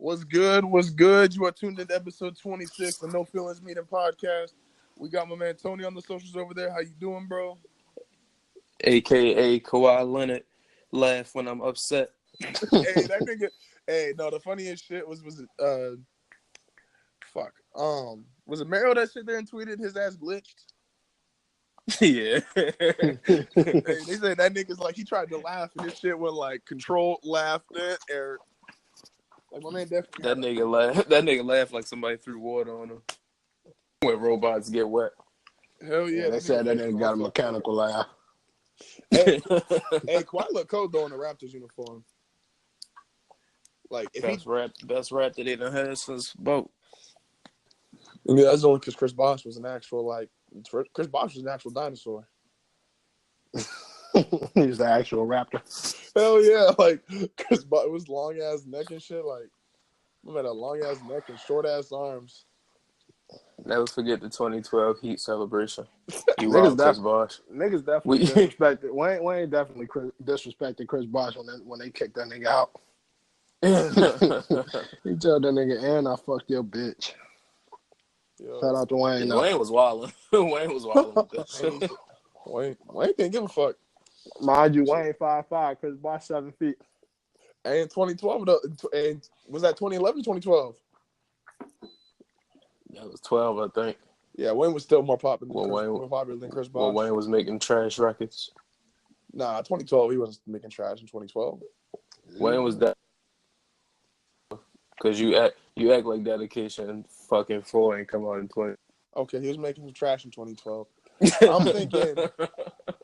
What's good? What's good? You are tuned in to episode 26 of No Feelings Meeting Podcast. We got my man Tony on the socials over there. How you doing, bro? AKA Kawhi Leonard. Laugh when I'm upset. Hey, that nigga. Hey, no, the funniest shit was it was it Mario that sit there and tweeted his ass glitched? Yeah. Hey, they said that nigga's like he tried to laugh and this shit went like controlled laughed or like my man definitely That nigga laughed like somebody threw water on him. When robots get wet. Hell yeah. They said that nigga got a mechanical laugh. Hey, Kawhi look cold though in the Raptors uniform. Like if best rap that they done had since Boat. Yeah, that's only because Chris Bosh was an actual Chris Bosh was an actual dinosaur. He's the actual raptor. Hell yeah, like Chris Bosh was long ass neck and shit. Like, I had a long ass neck and short ass arms. Never forget the 2012 Heat celebration. Niggas definitely disrespected. Wayne definitely disrespected Chris Bosh when they kicked that nigga out. He told that nigga, and I fucked your bitch. Yo. Shout out to Wayne. Yeah, Wayne was wilding. Wayne was wilding with that shit. Wayne didn't give a fuck. Mind you, Wayne 5'5", Chris Bosh 7 feet. And in 2012, and was that 2011, 2012? That was 12, I think. Yeah, Wayne was still more popular than Chris Bosh. Well, Wayne was making trash records. Nah, 2012, he wasn't making trash in 2012. Wayne was that. Because you act like Dedication fucking 4 ain't come out in 20. Okay, he was making some trash in 2012. I'm thinking,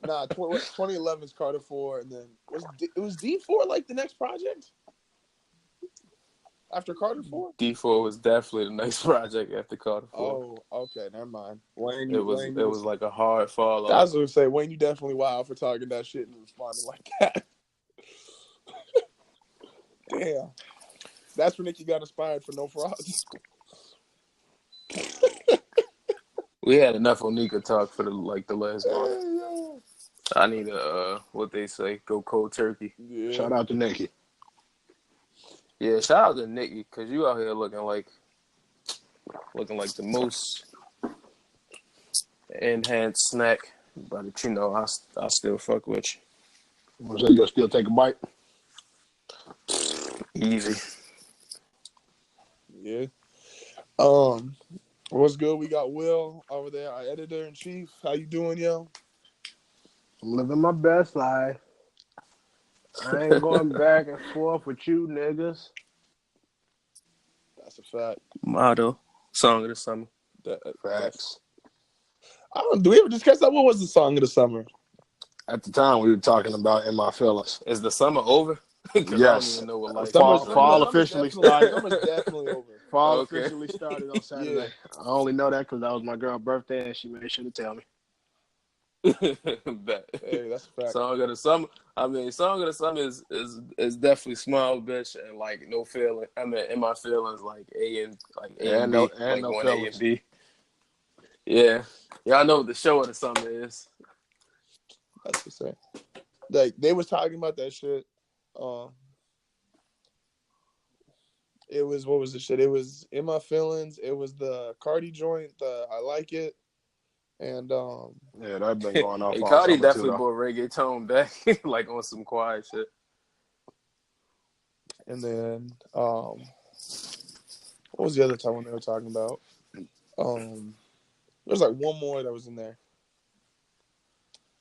2011 is Carter 4, and then was D4 like the next project after Carter 4? D4 was definitely the next project after Carter 4. Oh, okay, never mind. Wayne, it was like a hard follow. I was gonna say, Wayne, you definitely wild for talking that shit and responding like that. Damn. That's when Nicky got inspired for No Frauds. We had enough Onika talk for the last month. I need what they say, go cold turkey. Yeah. Shout out to Nicky. Yeah, shout out to Nicky, because you out here looking like the most enhanced snack. But you know, I still fuck with you. So you gonna still take a bite? Easy. Yeah. What's good? We got Will over there, our editor-in-chief. How you doing, yo? I'm living my best life. I ain't going back and forth with you niggas. That's a fact. Motto. Song of the summer. Facts. Do we ever discuss that? What was the song of the summer? At the time, we were talking about In My Feelings. Is the summer over? Yes. Fall officially started. Summer's definitely over. Fall officially started on Saturday. Yeah. I only know that because that was my girl's birthday and she made sure to tell me. Hey, that's a fact. Song of the summer. I mean, song of the summer is definitely Small Bitch and like No Feeling. I mean, In My Feelings like A and B, No one feelings. A and B. Yeah, I know what the show of the summer is. That's the same. Like they was talking about that shit. It was what was the shit? It was In My Feelings. It was the Cardi joint. The I Like It. And yeah, that's been going on. Hey, Cardi definitely brought reggaeton back, like on some quiet shit. And then what was the other time when they were talking about? There's like one more that was in there.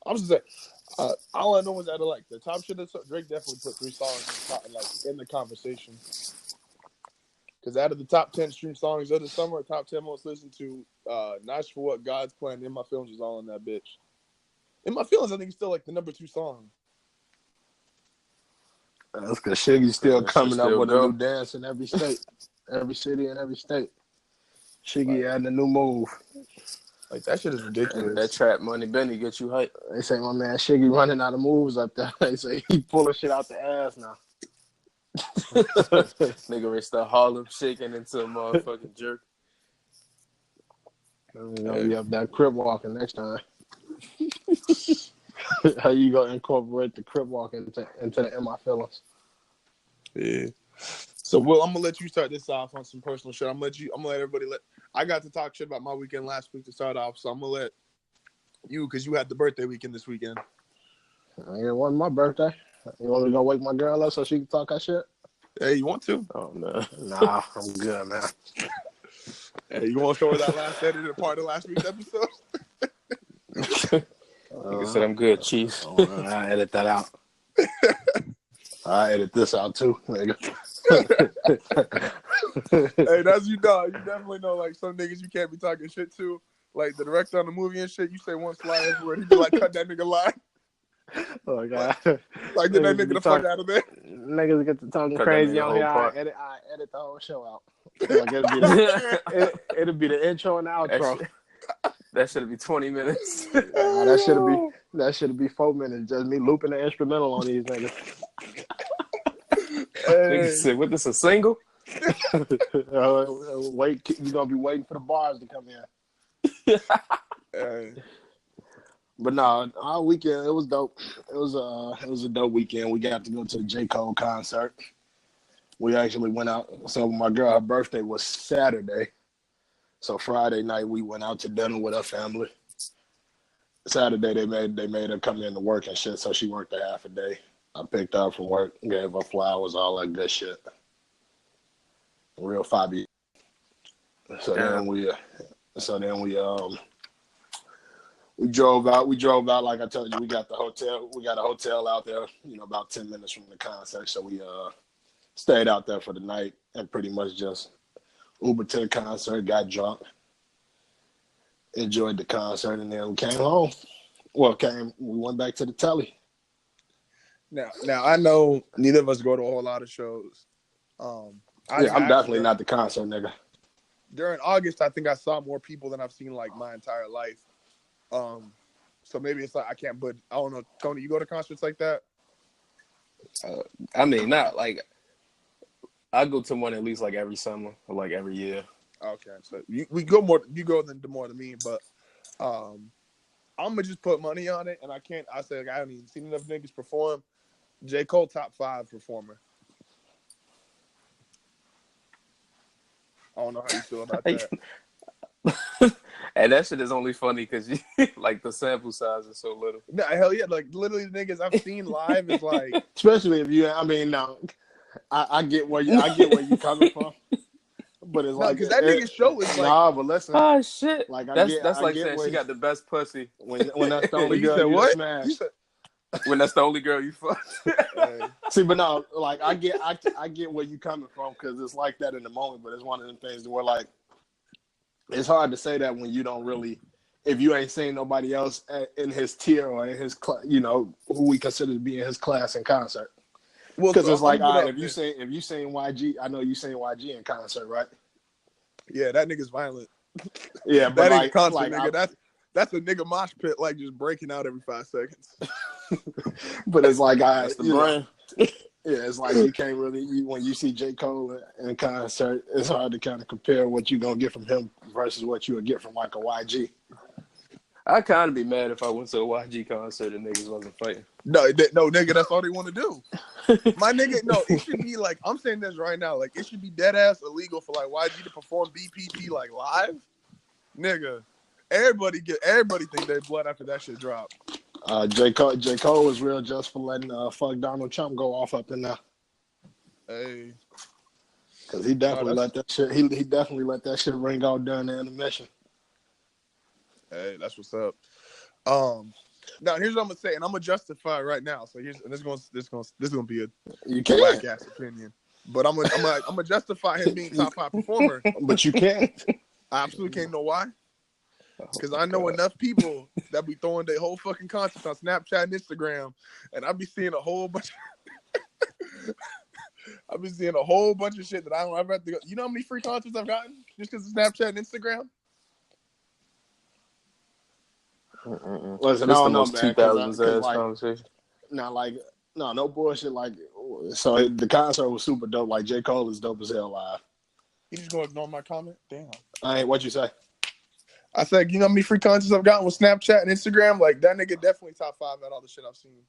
I was just saying, all I know was out of like the top shit. Drake definitely put 3 songs in the conversation. Because out of the top 10 stream songs of the summer, top 10 most listened to, Nice for What God's Plan, In My Feelings was all in that bitch. In My Feelings, I think, is still like the number 2 song. That's because Shiggy's still coming up with a new dance in every state, every city, and every state. Shiggy adding a new move. Like, that shit is ridiculous. That Trap Money Benny gets you hype. They say my man Shiggy running out of moves up there. They say he pulling shit out the ass now. Nigga reached the Harlem shaking into a motherfucking jerk. You know, you have that crib walking next time. How you gonna incorporate the crib walking into the In My Feelings? Yeah. So, Will, I'm gonna let you start this off on some personal shit. I'm gonna let everybody. I got to talk shit about my weekend last week to start off, so I'm gonna let you, because you had the birthday weekend this weekend. It wasn't my birthday. You want me to go wake my girl up so she can talk that shit? Hey, you want to? Oh no, nah, I'm good, man. Hey, you want to show her that last edited part of last week's episode? Like I said, I'm good, Chief. I edit that out. I edit this out too, nigga. Hey, that's you know. You definitely know, like, some niggas you can't be talking shit to. Like, the director on the movie and shit, you say one slide word, he be like, cut that nigga line. Oh, God. Like, get that nigga the fuck out of there. Niggas get to talking Cut crazy on here. I edit the whole show out. Like, it'll be the intro and outro. That should be 20 minutes. That should be 4 minutes. Just me looping the instrumental on these niggas. Niggas said, "What this a single?" Wait, you gonna be waiting for the bars to come in. But no, our weekend it was dope. It was a dope weekend. We got to go to the J. Cole concert. We actually went out. So my girl, her birthday was Saturday. So Friday night we went out to dinner with her family. Saturday they made her come in to work and shit. So she worked a half a day. I picked her up from work, gave her flowers, all that good shit. Real Fabi. So then we drove out. We drove out, like I told you, we got a hotel out there, about 10 minutes from the concert. So we stayed out there for the night and pretty much just Uber to the concert, got drunk, enjoyed the concert, and then we came home. We went back to the telly. Now I know neither of us go to a whole lot of shows. I'm definitely not the concert nigga. During August, I think I saw more people than I've seen like my entire life. So maybe it's like I can't. But I don't know, Tony. You go to concerts like that? I mean, not like I go to one at least like every summer or like every year. Okay, so we go more. You go more than me, but I'm gonna just put money on it, and I can't. I said I haven't even seen enough niggas perform. J. Cole top 5 performer. I don't know how you feel about that. And that shit is only funny because like the sample size is so little. No, hell yeah! Like literally, the niggas I've seen live is like, especially if you. I mean, no, I get where you coming from, but it's like because that nigga's show is like, nah. But listen, oh shit, like that's like saying she got the best pussy when that's the only girl you smash. When that's the only girl you fuck. See, but no, like I get where you coming from because it's like that in the moment. But it's one of them things where like it's hard to say that when you don't really, if you ain't seen nobody else in his tier or in his who we consider to be in his class in concert. Well, because it's like, if you seen YG, I know you seen YG in concert, right? Yeah, that nigga's violent. Yeah, but that like, concert, nigga, that's a nigga mosh pit, like just breaking out every 5 seconds. But it's like, that's the brand. Yeah, it's like you can't really, when you see J. Cole in concert, it's hard to kind of compare what you're going to get from him versus what you would get from like a YG. I'd kind of be mad if I went to a YG concert and niggas wasn't fighting. No, nigga, that's all they want to do. My nigga, no, it should be like, I'm saying this right now, like it should be dead ass illegal for like YG to perform BPT like live. Nigga, everybody think they blood after that shit drop. J. Cole was real just for letting fuck Donald Trump go off up in there. Hey, because he definitely let that shit. He definitely let that shit ring out during the intermission. Hey, that's what's up. Now here's what I'm gonna say, and I'm gonna justify right now. So this is gonna be a whack ass opinion, but I'm gonna justify him being top 5 performer. But you can't. I absolutely can't know why. Because I know enough people that be throwing their whole fucking concerts on Snapchat and Instagram, and I be seeing a whole bunch. I've been seeing a whole bunch of shit that I don't ever have to go. You know how many free concerts I've gotten just because of Snapchat and Instagram? Listen, I don't know, man. 2000s conversation. No bullshit. Like, so the concert was super dope. Like J. Cole is dope as hell live. You just gonna ignore my comment? Damn. I ain't. What you say? I said, you know how many free concerts I've gotten with Snapchat and Instagram? Like, that nigga definitely top 5 at all the shit I've seen.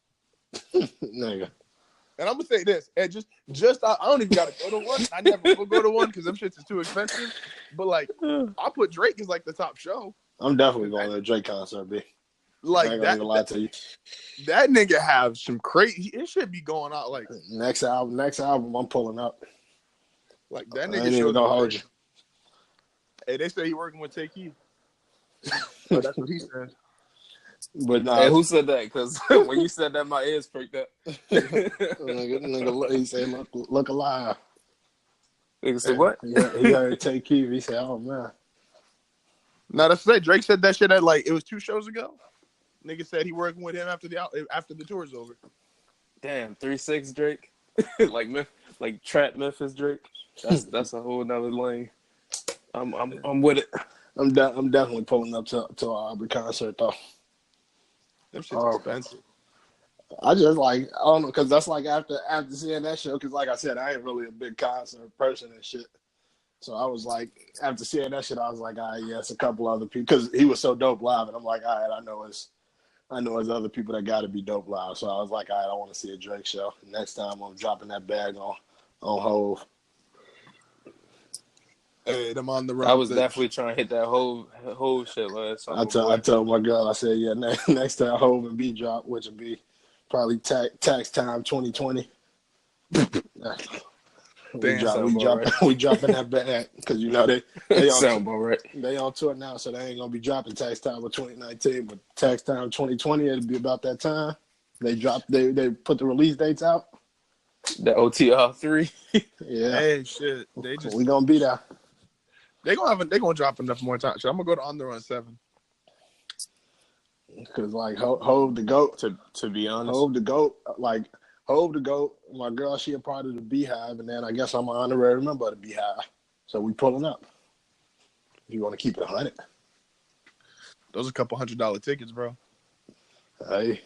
Nigga. And I'm gonna say this, and I don't even gotta go to one. I never will go to one because them shits is too expensive. But like, I put Drake as like the top show. I'm definitely going to a Drake concert, B. Like I ain't gonna even lie to you. That nigga have some crazy. It should be going out like next album, I'm pulling up. Like that nigga. I ain't even gonna hold you. Hey, they say he working with Take Heed. Oh, that's what he said. But nah, hey, who said that? Because when you said that, my ears pricked up. nigga, he said, "Look alive." Nigga said what? He heard Take Heed. He said, "Oh man." Now that's say Drake said that shit at like it was 2 shows ago. Nigga said he working with him after the tour's over. Damn, 3-6 Drake, like Trap Memphis Drake. That's a whole nother lane. I'm with it. I'm definitely pulling up to an Aubrey concert though. Them shit's expensive. I just like I don't know because that's like after seeing that show because like I said I ain't really a big concert person and shit. So I was like, after seeing that shit, I was like, all right, yeah, it's a couple other people because he was so dope live, and I'm like, all right, I know it's other people that got to be dope live. So I was like, all right, I want to see a Drake show. Next time I'm dropping that bag on Hove. Hey, them on the run. I was definitely trying to hit that whole shit last time. I told my girl, I said, yeah, next time Hove and B drop, which would be probably tax time 2020. We dropping that bag because you know they they on tour now, so they ain't gonna be dropping Tax Time with 2019, but Tax Time 2020 it'll be about that time. They put the release dates out. The OTR 3. Yeah. Hey, shit. We gonna be there. They gonna drop enough more time. So I'm gonna go to On the Run 7. Because like Hove the GOAT. To be honest, Hove the GOAT. Like Hove the GOAT. My girl, she a part of the Beehive, and then I guess I'm an honorary member of the Beehive. So we pulling up. If you want to keep it 100. Those are a couple $100 tickets, bro. Hey.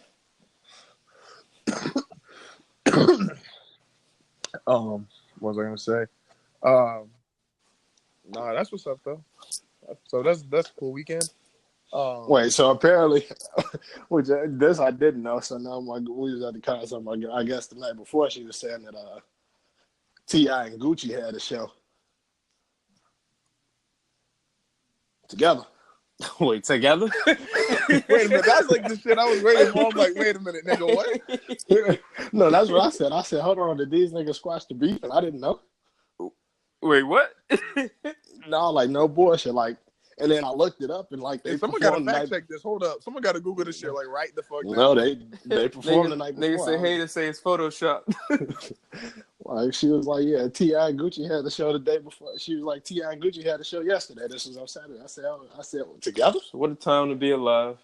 What was I gonna say? Nah, that's what's up though. So that's a cool weekend. Wait, so apparently, which this I didn't know. So now we was at the concert. I guess the night before she was saying that T.I. and Gucci had a show together. Wait, together? Wait a minute, that's like the shit I was waiting for. I'm like, wait a minute, nigga, what? No, that's what I said. I said, hold on, did these niggas squash the beef? And I didn't know. Wait, what? No, like no bullshit. Like, and then I looked it up and like they someone got to fact check this. Hold up, someone got to Google this shit. Like right the fuck now. No, they performed the night before. Niggas say hey to say it's Photoshop. Like she was like, yeah, T.I. and Gucci had the show the day before. She was like, T.I. and Gucci had the show yesterday. This was on Saturday. I said, together? What a time to be alive,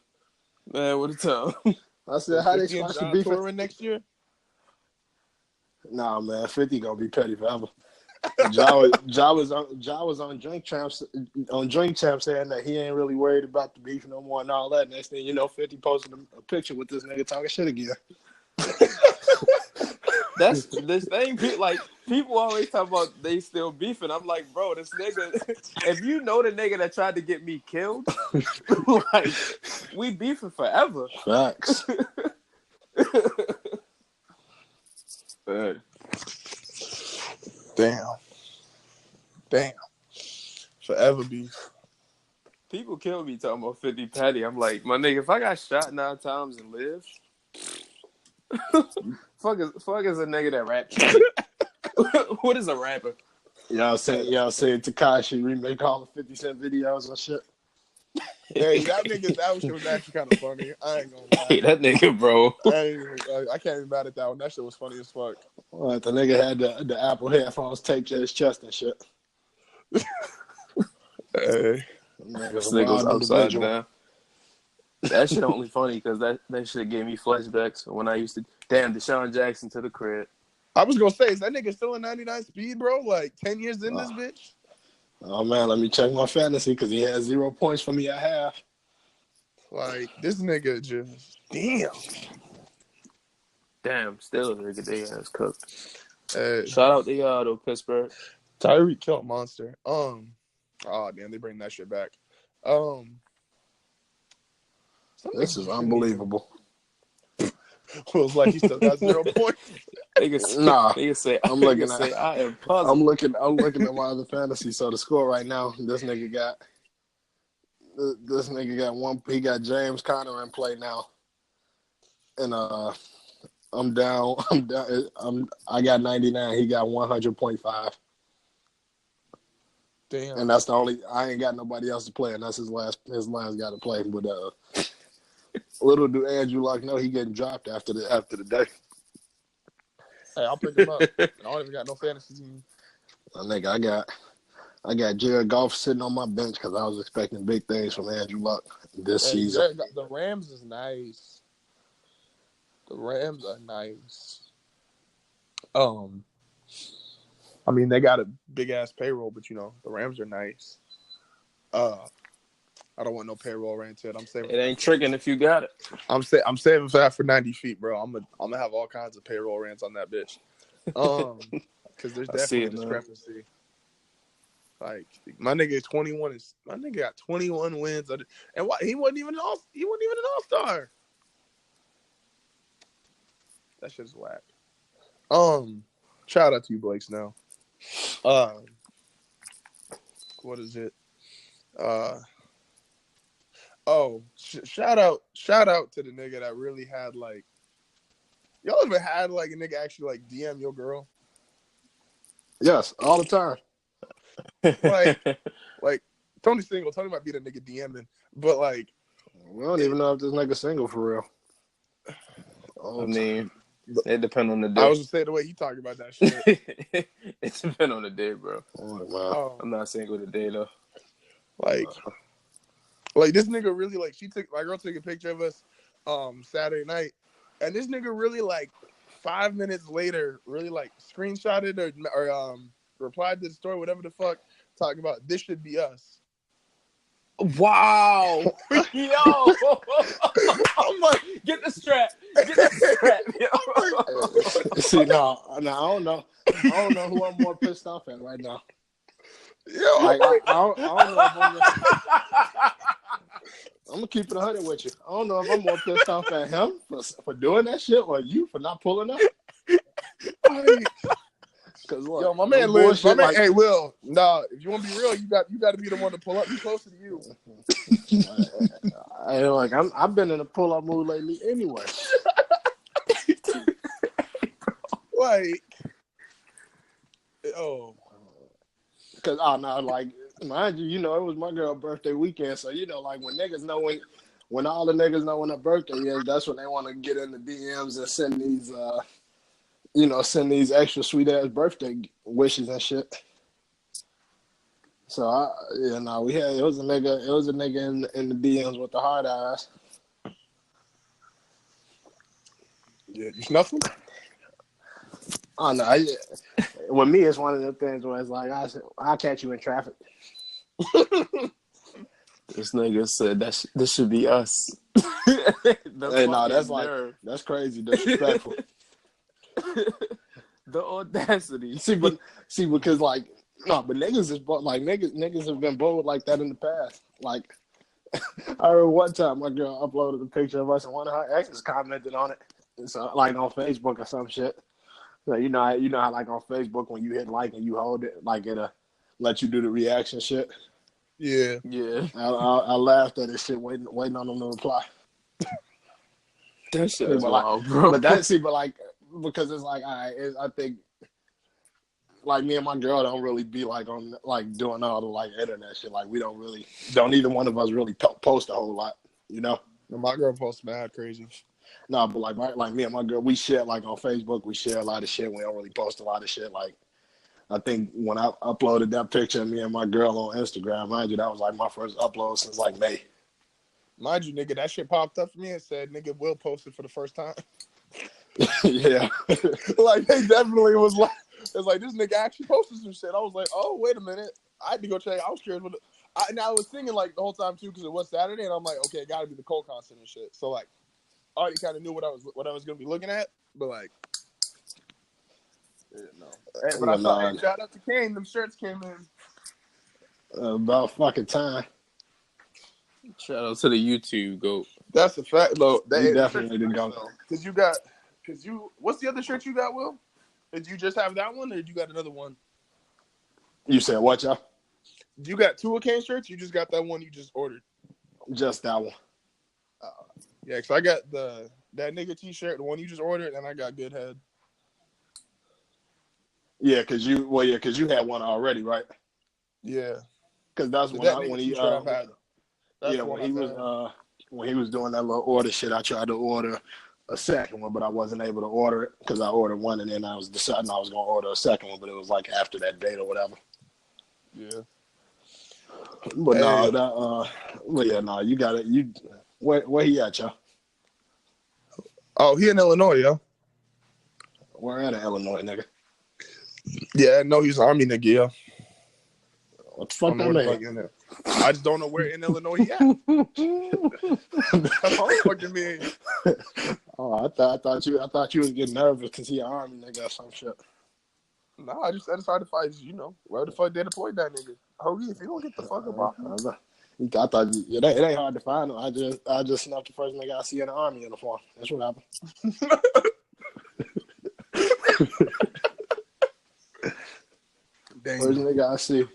man. What a time. I said, how they squash the beef touring next year? Nah, man, 50 gonna be petty forever. Ja was on Drink Champs saying that he ain't really worried about the beef no more and all that. Next thing you know, 50 posted a picture with this nigga talking shit again. That's this thing. Like people always talk about they still beefing. I'm like, bro, this nigga. If you know the nigga that tried to get me killed, like we beefing forever. Facts. Damn. Forever beef. People kill me talking about 50 Patty. I'm like, my nigga, if I got shot 9 times and lived, fuck is a nigga that raps. What is a rapper? Y'all saying Tekashi remake all the 50 Cent videos and shit? Hey, that shit was actually kind of funny. I ain't gonna lie. Hey, that nigga, bro. I can't even mad at that one. That shit was funny as fuck. Well, the nigga had the Apple headphones taped to his chest and shit. Hey. This nigga was upside down. That shit only funny because that shit gave me flashbacks when I used to Deshaun Jackson to the crib. I was gonna say, is that nigga still in 99 speed, bro? Like 10 years in this bitch? Oh man, let me check my fantasy because he had 0 points for me at half. Like this nigga just damn, still nigga they ass cooked. Hey. Shout out to y'all though, Pittsburgh. Tyreek killed monster. Oh damn, they bring that shit back. This is unbelievable. Feels like he still got 0 points. Nah, Nigga say, I'm looking nigga say, at. I am puzzled. I'm looking at my other fantasy. So the score right now, this nigga got one. He got James Conner in play now, and I'm down. I got 99. He got 100.5. Damn. And that's the only. I ain't got nobody else to play, and that's his last guy to play. But little do Andrew Luck know he getting dropped after the day. Hey, I'll pick him up. I don't even got no fantasy team. Nigga, I got Jared Goff sitting on my bench because I was expecting big things from Andrew Luck this season. The Rams is nice. The Rams are nice. I mean, they got a big ass payroll, but the Rams are nice. I don't want no payroll rented. I'm saving. It ain't tricking if you got it. I'm saving for that for 90 feet, bro. I'm gonna have all kinds of payroll rants on that bitch. Because there's definitely a discrepancy. Like my nigga 21 is my nigga got 21 wins, and why he wasn't even an all-star. That shit's whack. Shout out to you, Blake Snell. What is it? Shout out to the nigga that really had like, y'all ever had like a nigga actually like DM your girl? Yes, all the time. like Tony single. Tony might be the nigga DMing, but like we don't even know if this nigga single for real. I mean, it depends on the day. I was gonna say the way he talking about that shit. It depends on the day, bro. Oh, I'm not single today though. Like this nigga really like my girl took a picture of us Saturday night, and this nigga really like 5 minutes later really like screenshotted or replied to the story, whatever the fuck, talking about this should be us. Wow. Yo. I'm like, get the strap. Yo. See, no, I don't know. I don't know who I'm more pissed off at right now. Yo, like, I don't know if I'm gonna keep it 100 with you. I don't know if I'm more pissed off at him for doing that shit or you for not pulling up. Cause look, yo, my man Liz, hey Will, nah, if you want to be real, you got to be the one to pull up. Be closer to you. I've been in a pull up mood lately anyway. Cause mind you, it was my girl's birthday weekend, so like when niggas know when all the niggas know when her birthday is, that's when they want to get in the DMs and send these extra sweet ass birthday wishes and shit. So it was a nigga in the DMs with the hard eyes. Yeah, you snuff him? Oh no, with me it's one of the things where it's like I'll catch you in traffic. This nigga said this should be us. That's crazy disrespectful. The audacity. Because but niggas is niggas have been bold like that in the past. Like I remember one time my girl uploaded a picture of us and one of her exes commented on it. So like on Facebook or some shit. So you know how like on Facebook when you hit like and you hold it, like it'll let you do the reaction shit. Yeah. I laughed at this shit waiting on them to reply. That shit is wild, bro. Because it's like I think like me and my girl don't really be like on like doing all the like internet shit. Like we don't either one of us really post a whole lot, My girl posts mad crazy. No, but like me and my girl, we share like on Facebook. We share a lot of shit. We don't really post a lot of shit. Like I think when I uploaded that picture of me and my girl on Instagram, mind you, that was like my first upload since like May. Mind you, nigga, that shit popped up for me and said, nigga, Will posted for the first time. Yeah. Like they definitely was like, it's like this nigga actually posted some shit. I was like, oh, wait a minute. I had to go check. I was curious. I was thinking like the whole time too because it was Saturday, and I'm like, okay, it got to be the Cole concert and shit. So like, I already kind of knew what I was gonna be looking at, but like, no. But I thought, shout out to Kane. Them shirts came in. About fucking time. Shout out to the YouTube goat. That's a fact, though. He definitely didn't go. What's the other shirt you got, Will? Did you just have that one, or did you got another one? You said what, y'all? You got 2 Kane shirts? You just got that one you just ordered? Just that one. Yeah, because I got that nigga T-shirt, the one you just ordered, and I got Good Head. Yeah, because you had one already, right? Yeah. Because that's That nigga when he T-shirt I've had. That's the one when he was doing that little order shit, I tried to order a second one, but I wasn't able to order it because I ordered one and then I was deciding I was gonna order a second one, but it was like after that date or whatever. Yeah. But you got it. Where he at, y'all? Oh, he in Illinois, yo. Where at in Illinois, nigga? Yeah, I know he's an Army nigga, yo. What the fuck that mean? I just don't know where in Illinois he at. That's all I fucking mean. Oh, I thought you was getting nervous because he an Army nigga or some shit. No, I just said it's hard to find, where the fuck they deployed that nigga. Hoagie, if you don't get the fuck up off me. I thought it ain't hard to find him. I just snuffed the first nigga I see in an Army uniform. That's what happened. Dang. First nigga I see.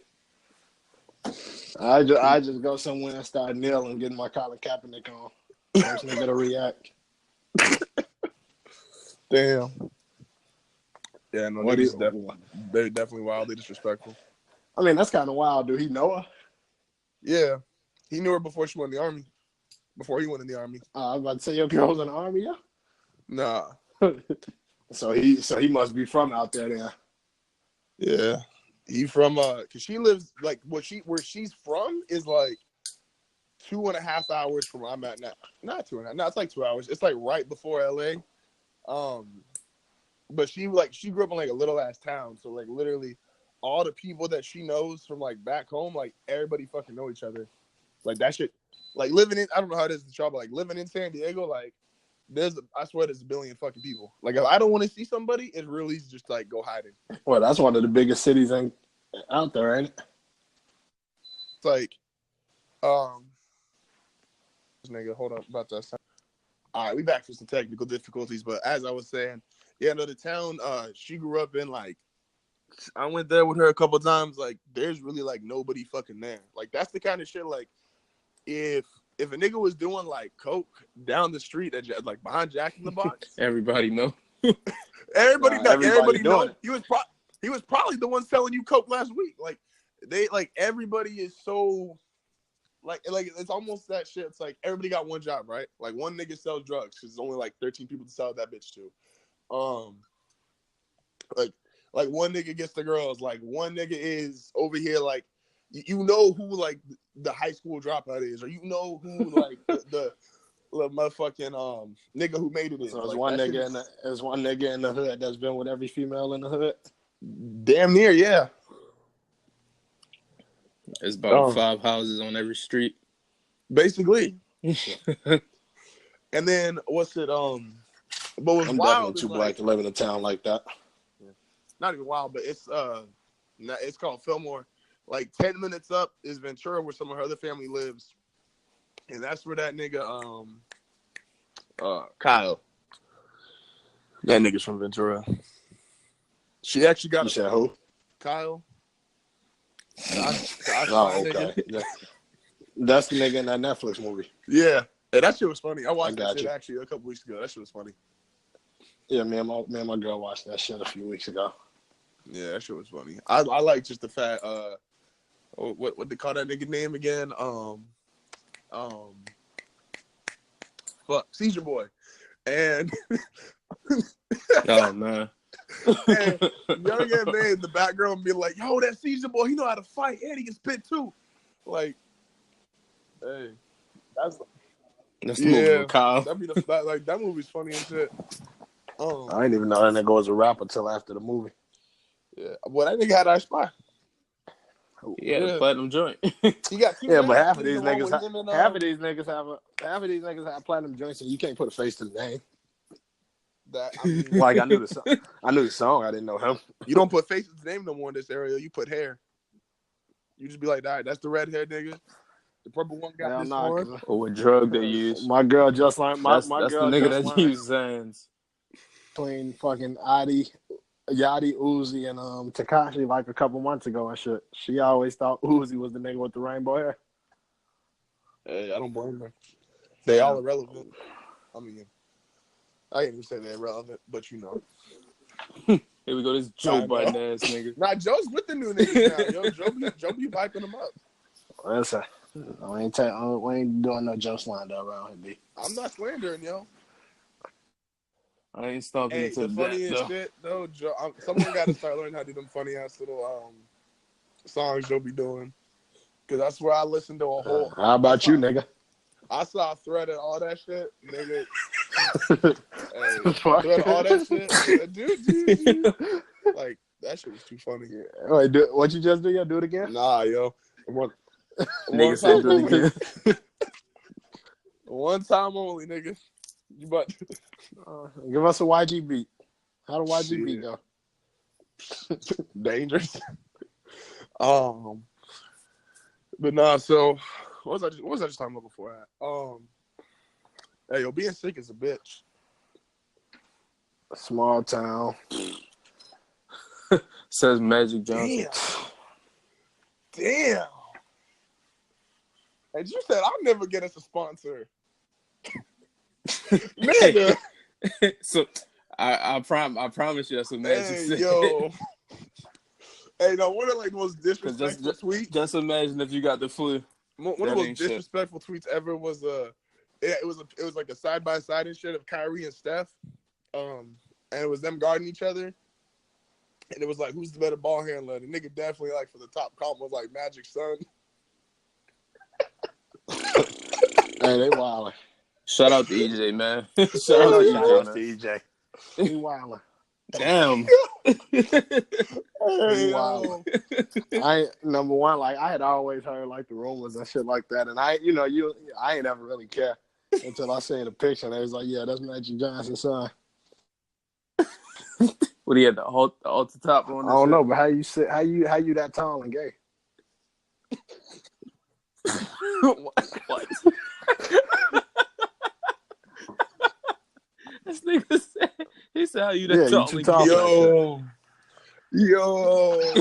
I just go somewhere and start kneeling, getting my Colin Kaepernick on. First nigga to react. Damn. Yeah, no, they're definitely wildly disrespectful. I mean, that's kind of wild. Do he know her? Yeah. He knew her before she went in the Army. Before he went in the Army. I was about to say your girl was in the Army, yeah? Nah. So he must be from out there then. Yeah. He from cause she lives like where she's from is like 2.5 hours from where I'm at now. Not 2.5. No, it's like 2 hours. It's like right before LA. But she grew up in like a little ass town. So like literally all the people that she knows from like back home, like everybody fucking know each other. Like that shit, like living in, I don't know how it is in Charlotte, but like living in San Diego, like I swear there's a billion fucking people. Like if I don't want to see somebody, it's really easy just like go hiding. Well, that's one of the biggest cities out there, ain't it? It's like, nigga, hold up about that. All right, we back for some technical difficulties, but as I was saying, yeah, no, the town she grew up in, like, I went there with her a couple times. Like, there's really like nobody fucking there. Like, that's the kind of shit. Like, if a nigga was doing like coke down the street at like behind Jack in the Box, everybody know. everybody know. He was probably the one selling you coke last week. Like, everybody is so like it's almost that shit. It's like everybody got one job, right? Like one nigga sells drugs because there's only like 13 people to sell that bitch to. Like one nigga gets the girls. Like one nigga is over here. Like you know who like the high school dropout is, or you know who like the motherfucking nigga who made it is. So there's like, one nigga in the hood that's been with every female in the hood. Damn near, yeah. It's about 5 houses on every street, basically. And then what's it? But what's I'm wild definitely too black to live in a town like that. Not even wild, but it's called Fillmore. Like 10 minutes up is Ventura, where some of her other family lives, and that's where that nigga Kyle. That nigga's from Ventura. She actually got. You said who? Kyle. Okay. That's the nigga in that Netflix movie. Yeah. Hey, that shit was funny. I watched that shit actually a couple weeks ago. That shit was funny. Yeah, me and my girl watched that shit a few weeks ago. Yeah, that shit was funny. I like just the fact what they call that nigga name again? Seizure Boy. And oh man. And young and man in the background be like, yo, that Seizure Boy, he know how to fight and he can spit too. Like, hey, that's the movie with Kyle. That movie's funny and shit. I didn't even know that nigga was a rapper until after the movie. Yeah, well, that nigga had I Spy. Yeah, the platinum joint. He got but half of these niggas have platinum joints, and you can't put a face to the name. Like I knew the song. I didn't know him. You don't put faces to the name no more in this area. You put hair. You just be like, all right, that's the red hair nigga. The purple one got this one. Or what drug they use. My girl just like my that's girl the nigga that uses Zans. Between fucking Adi Yachty, Uzi, and Tekashi like a couple months ago and shit. She always thought Uzi was the nigga with the rainbow hair. Hey, I don't blame her. They all irrelevant. I mean, I can't even say they're irrelevant, but you know. Here we go, this Joe Biden ass nigga. Nah, Joe's with the new niggas now. Yo, Joe be vibing them up. Listen, we ain't doing no Joe slander around here, B. I'm not slandering, yo. I ain't stomping Hey, into the that, funniest though. shit, though, Joe. Someone got to start learning how to do them funny ass little songs Joe be doing. Because I swear I listened to a whole. How about you, nigga? I saw a thread and all that shit, nigga. Hey, thread all that shit, dude. Like that shit was too funny. Wait, what you just do? Yo, do it again? Nah, yo. Nigga said do it again. One time only, nigga. You but give us a YG beat. How do YG beat go? Dangerous. But nah. So what was I just talking about before that? Hey, yo, being sick is a bitch. Small town. Says Magic Johnson. Damn. And you said I'll never get us a sponsor. Nigga. So I promise you that's what Magic said. Yo. Hey, no, one of like the most disrespectful tweets. Just imagine if you got the flu. One of the most disrespectful tweets ever was it was like a side by side and shit of Kyrie and Steph, and it was them guarding each other, and it was like who's the better ball handler? The nigga definitely like for the top comp was like Magic's son. Hey, they wildin'. Shout out to EJ, man. Shout out to EJ. He wildin'. Damn. Wow. Number one, like I had always heard like the rumors and shit like that, and I ain't ever really care until I seen the picture. And they was like, "Yeah, that's Magic Johnson's son." What he had the altar top on? I don't know, but how you that tall and gay? What? This nigga said, he said, how you that tall and gay? Yo.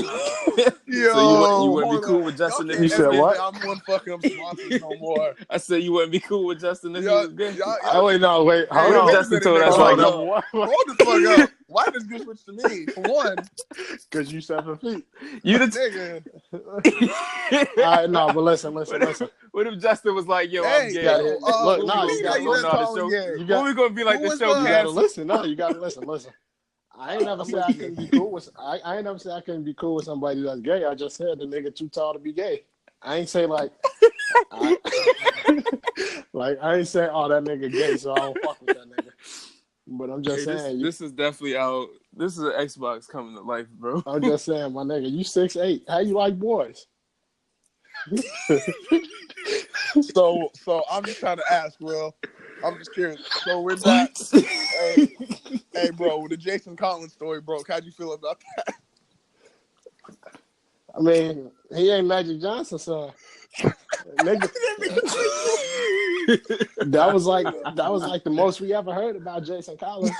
So you wouldn't be cool with Justin if you said what? I'm one fucking sponsors no more. I said you wouldn't be cool with Justin if he was gay. Hold on. Justin told us hold the fuck up. Why does this switch to me? For one, because you 7 feet. You the nigga. All right, no, but listen. What if Justin was like, "Yo, hey, I'm gay"? Look, no, you got. We gonna be like the show? You gotta listen. No, you gotta listen. I ain't never said I couldn't be cool with. I ain't never said I couldn't be cool with somebody that's gay. I just said the nigga too tall to be gay. I ain't say like, I ain't say that nigga gay, so I don't fuck with that nigga. But I'm just saying, this is definitely out. This is an Xbox coming to life, bro. I'm just saying, my nigga, you 6'8". How you like boys? So I'm just trying to ask, Will. I'm just curious. So with that, hey, bro, with the Jason Collins story, bro, how'd you feel about that? I mean, he ain't Magic Johnson, so nigga. that was like the most we ever heard about Jason Collins.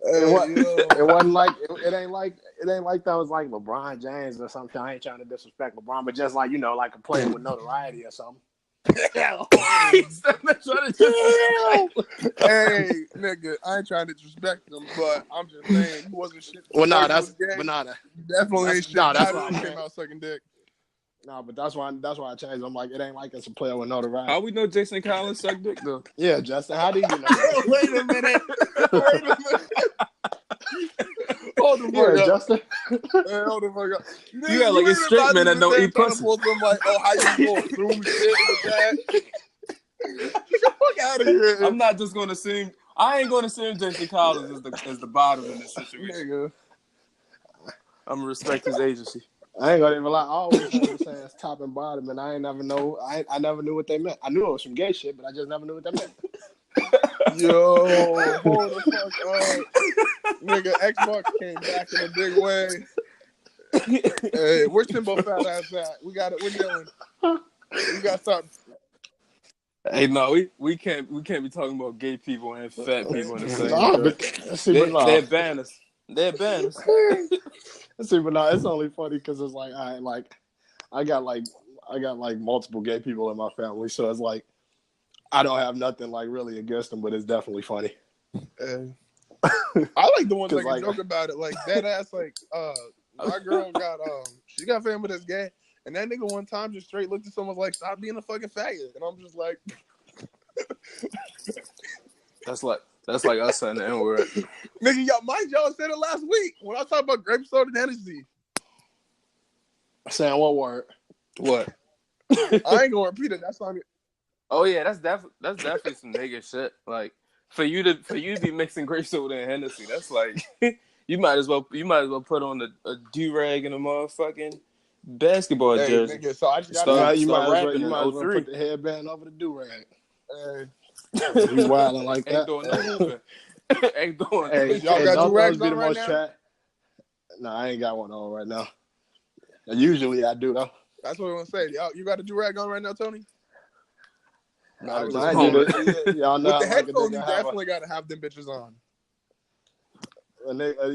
It wasn't like it ain't like that was like LeBron James or something. I ain't trying to disrespect LeBron, but just like like a player with notoriety or something. Hey, nigga, I ain't trying to disrespect him, but I'm just saying he wasn't shit. Well, nah, definitely ain't shit. That's why he came out sucking dick. No, but that's why I changed. I'm like, it ain't like it's a player with notoriety. How we know Jason Collins sucked dick though? Yeah, Justin, how do you know? Wait a minute. Hold the fuck up. Justin. Hey, hold the fuck up. You got like a straight man that don't eat pussy. I'm like, how you going through shit with that? Get the fuck out of here. I'm not just gonna assume. I ain't gonna assume Jason Collins is the bottom in this situation. Nigga. I'm gonna respect his agency. I ain't gonna even lie. I always heard them saying it's top and bottom, and I never knew what they meant. I knew it was some gay shit, but I just never knew what they meant. Yo, hold the fuck up. Nigga, Xbox came back in a big way. Hey, where's Timbo fat ass at? We got it. We're dealing. We got something. Hey, no, we can't be talking about gay people and fat people in the same. They ban us. They're bands. See, but no, it's only funny because it's like I got multiple gay people in my family, so it's like I don't have nothing like really against them, but it's definitely funny. I like the ones that like, can joke about it, like that ass. Like, my girl got she got family that's gay, and that nigga one time just straight looked at someone like, "Stop being a fucking faggot," and I'm just like, That's like us saying the N-word. nigga, y'all said it last week when I was talking about grape soda and Hennessy. Saying what word? What? I ain't gonna repeat it. That's not it. Oh yeah, that's definitely some nigga shit. Like for you to be mixing grape soda and Hennessy, that's like you might as well put on a do-rag and a motherfucking basketball jersey. Nigga, so I just got You might as rapping well in 03. put the headband over the do-rag. Hey, You wilding like that? Ain't doing no moving. Ain't doing. Hey, y'all got do-rags on right now? No, I ain't got one on right now. Usually I do though. That's what I want to say. You got a do-rag on right now, Tony? No, just I home. y'all know With the how, like, headphones, you definitely got to have them bitches on.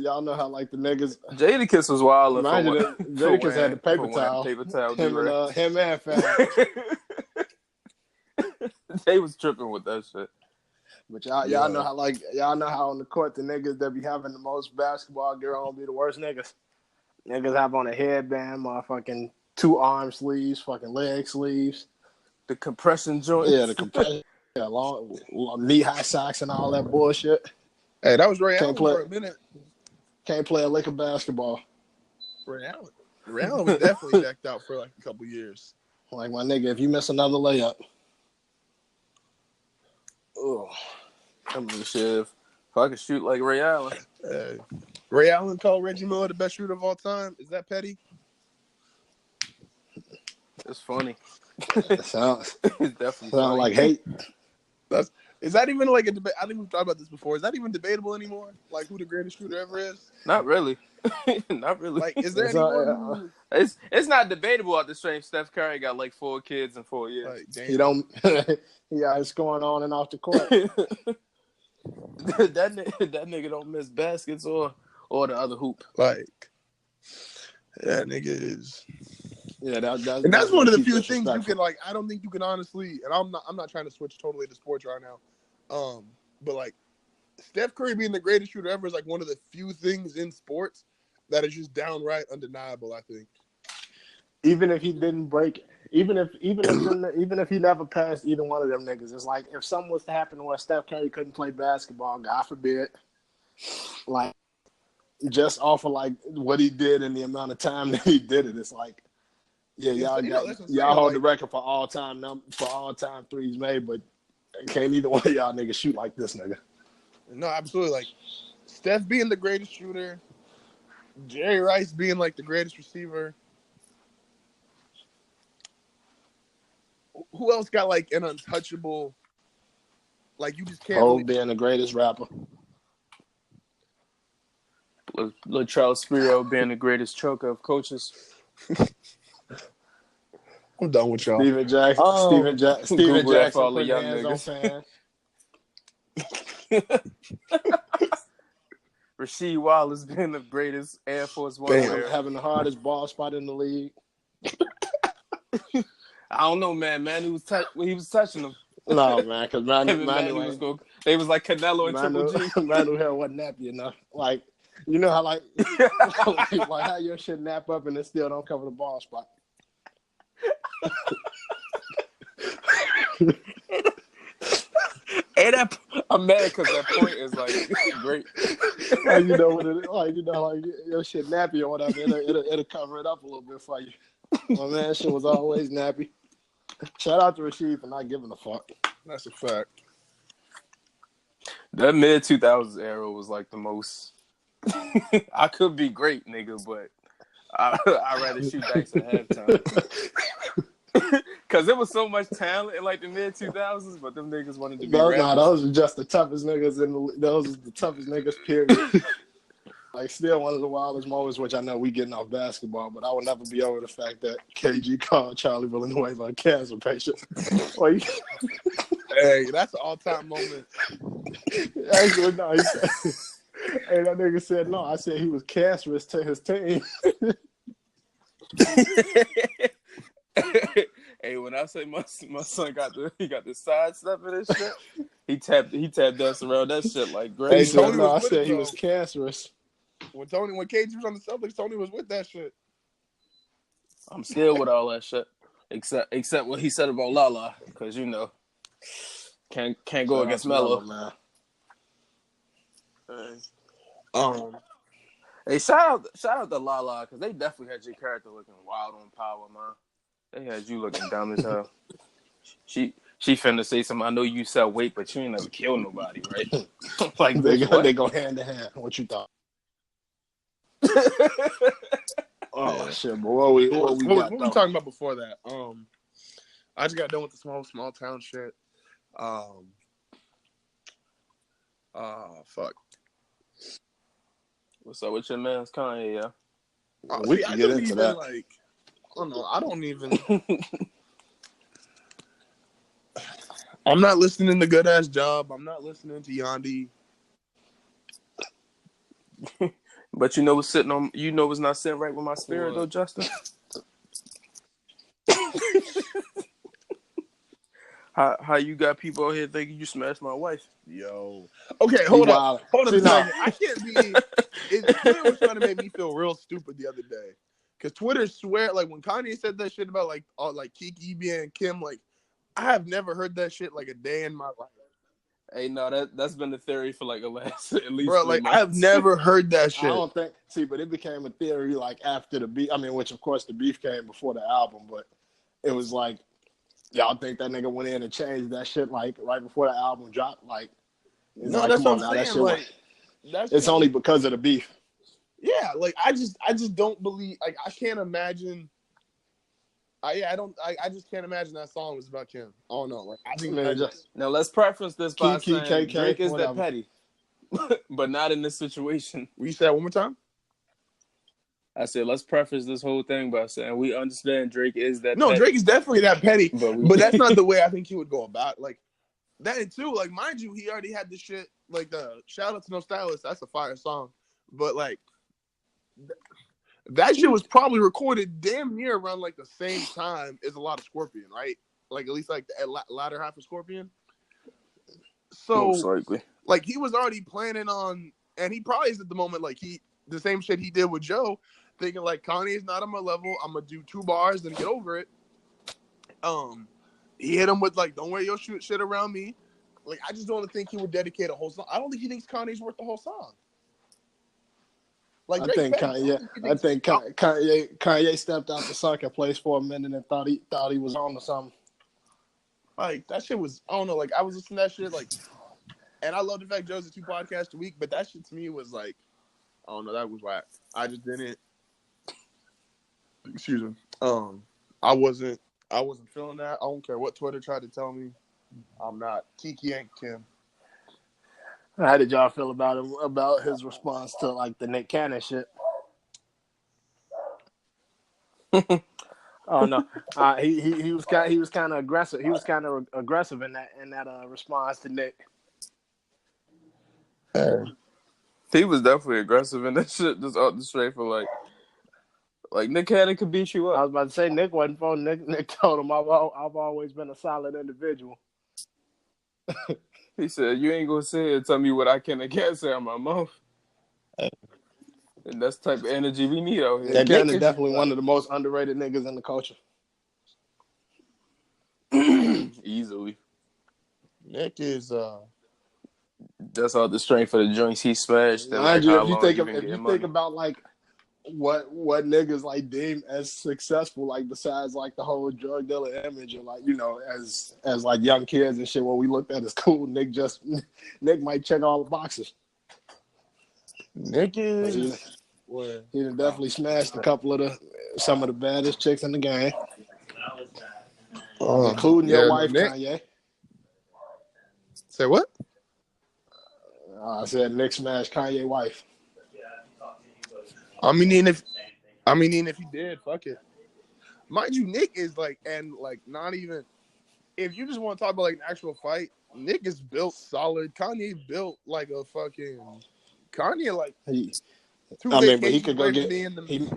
Y'all know how like the niggas. Jadakiss was wild. Jadakiss had the paper towel. Him and Fab. They was tripping with that shit. But y'all know how on the court the niggas that be having the most basketball gear on be the worst niggas. Niggas have on a headband, motherfucking 2 arm sleeves, fucking leg sleeves. The compression joints. Yeah, the compression. Yeah, long knee-high socks and all that bullshit. Hey, that was Ray Allen for a minute. Can't play a lick of basketball. Ray Allen was definitely decked out for like a couple years. Like, my nigga, if you miss another layup. Oh, I'm gonna shit. If I could shoot like Ray Allen. Ray Allen called Reggie Miller the best shooter of all time. Is that petty? It's funny. It sounds It's definitely funny. like hate. Is that even like a debate? I think we've talked about this before. Is that even debatable anymore? Like who the greatest shooter ever is? Not really. Not really. Like, is there anyone who... It's not debatable at the same. Steph Curry got like 4 kids in 4 years. Like, damn. He don't. It's going on and off the court. that nigga don't miss baskets or the other hoop. Like, that nigga is. Yeah, that's one of the few things you can like. I don't think you can honestly, and I'm not trying to switch totally to sports right now, but like Steph Curry being the greatest shooter ever is like one of the few things in sports that is just downright undeniable. I think. Even if he didn't break, even if he never passed either one of them niggas, it's like if something was to happen where Steph Curry couldn't play basketball, God forbid, like just off of like what he did and the amount of time that he did it, it's like. Yeah, y'all hold the record for all time threes made, but can't either one of y'all niggas shoot like this nigga. No, absolutely. Like Steph being the greatest shooter, Jerry Rice being like the greatest receiver. Who else got like an untouchable? Like you just can't. Being the greatest rapper. Latrell Sprewell being the greatest choker of coaches. I'm done with y'all. Steven Jackson for all the putting young hands niggas. on fans. Rasheed Wallace being the greatest Air Force One player. Having the hardest ball spot in the league. I don't know, man. He was touching them. No, man, because they was like Canelo and Triple G. Manu hair wasn't nappy enough. Like, you know how like how your shit nap up and it still don't cover the ball spot. I'm mad because that point is like great. Like, you know what it is? Like, you know, like your shit nappy or whatever, it'll cover it up a little bit for you. My man, shit was always nappy. Shout out to Rasheed for not giving a fuck. That's a fact. That mid 2000s era was like the most. I could be great, nigga, but I'd rather shoot dice at halftime. Because there was so much talent in like the mid 2000s, but them niggas wanted to be rappers. Those are just the toughest niggas those are the toughest niggas, period. Like, still one of the wildest moments, which I know we getting off basketball, but I will never be over the fact that KG called Charlie Villanueva a cancer patient. Hey, that's an all-time moment. Actually, no, Hey, that nigga said no. I said he was cancerous to his team. Hey, when I say my son got the side step in this shit, he tapped us around that shit like He Hey, great. said Tony no. was I with said it he though. was cancerous. When KG was on the Celtics, Tony was with that shit. I'm scared with all that shit, except what he said about Lala, because can't go Shout out against to Melo. man. Hey, shout out to Lala, because they definitely had your character looking wild on Power, man. They had you looking dumb as hell. She finna say something. I know you sell weight, but you ain't never killed nobody, right? Like, bitch, what? They go hand to hand. What you thought? Oh shit! But what we got What we though? talking about before that? I just got done with the small town shit. Fuck. What's up with your man's Kanye, yeah? We See, can I get don't into even that. like. I don't know. I don't even. I'm not listening to Good Ass Job. I'm not listening to Yandi. But what's not sitting right with my spirit though, Justin? How you got people out here thinking you smashed my wife? Yo. Okay, hold up a second. I can't be. Twitter was trying to make me feel real stupid the other day. Because Twitter swear, like, when Kanye said that shit about, like Kiki being Kim, like, I have never heard that shit, like, a day in my life. Hey, no, that's been the theory for, like, the last at least Bro, 3 like, months. I have never heard that shit. I don't think. See, but it became a theory, like, after the beef. I mean, which, of course, the beef came before the album, but it was like, y'all think that nigga went in and changed that shit, like, right before the album dropped? Like, it's No, like, that's come what on I'm now, saying. that shit. That It's shit only because of the beef. Yeah, like, I just don't believe, like, I can't imagine. I just can't imagine that song was about Kim. I don't know. Like, I think Now let's preface this by Kiki, saying KK, Drake is whatever. that petty, but not in this situation. Will you say that one more time? I said let's preface this whole thing by saying we understand Drake is that. No, petty, Drake is definitely that petty, but that's not the way I think he would go about. Like that too. Like, mind you, he already had the shit. Like, the shout out to No Stylist. That's a fire song, but like that shit was probably recorded damn near around like the same time as a lot of Scorpion, right? Like, at least like the latter half of Scorpion. So most likely, like, he was already planning on, and he probably is at the moment, like, the same shit he did with Joe, thinking like, Kanye's not on my level. I'm gonna do 2 bars and get over it. He hit him with like, don't wear your shit around me. Like, I just don't think he would dedicate a whole song. I don't think he thinks Kanye's worth the whole song. Like, I Drake's think petty. Kanye stepped out the second place for a minute and thought he was on to something. Like, that shit was, I don't know. Like, I was listening to that shit, like, and I love the fact Joe's a 2 podcasts a week, but that shit to me was like, I don't know, that was whack. I just didn't. Excuse me. I wasn't feeling that. I don't care what Twitter tried to tell me. I'm not. Kiki ain't Kim. How did y'all feel about his response to like the Nick Cannon shit? Oh no, he was kind of aggressive. He was kind of aggressive in that response to Nick. he was definitely aggressive in that shit. Just off the straight for like Nick Cannon could beat you up. I was about to say Nick wasn't phone. Nick told him I've always been a solid individual. He said, "You ain't gonna say it. Tell me what I can and can't say on my mouth." And that's the type of energy we need out here. Nick Cannon is definitely one of the most underrated niggas in the culture. Easily. Nick is That's all the strength for the joints he smashed. And Mind like you, how if you long think you can get money. think about like what niggas like deem as successful, like besides like the whole drug dealer image, and like, you know, as like young kids and shit, what we looked at as cool, Nick might check all the boxes. Nick is. He definitely smashed a couple of some of the baddest chicks in the game, including your wife, Nick. Kanye. Say what? I said Nick smashed Kanye's wife. I mean, if he did, fuck it. Mind you, Nick is like, and like, not even. If you just want to talk about like an actual fight, Nick is built solid. Kanye built like a fucking Kanye, like, He, two I mean, but he vacations could go away from get being the he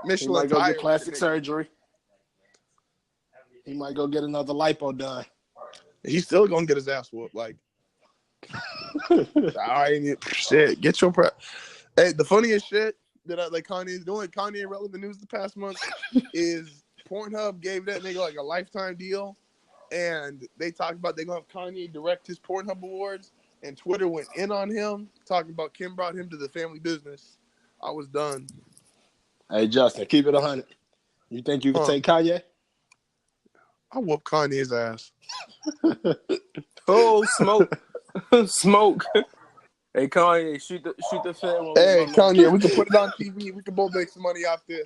Michelin might go get tire with the plastic nigga. surgery. He might go get another lipo done. He's still gonna get his ass whooped. Like, I ain't shit. Get your prep. Hey, the funniest shit that Kanye's doing, Kanye in relevant news the past month, is Pornhub gave that nigga like a lifetime deal, and they talked about they gonna have Kanye direct his Pornhub awards, and Twitter went in on him talking about Kim brought him to the family business. I was done. Hey, Justin, keep it 100. You think you can take Kanye? I whoop Kanye's ass. Oh, smoke. Smoke. Hey, Kanye, shoot the fan. Hey, Kanye, we can put it on TV. We can both make some money off this.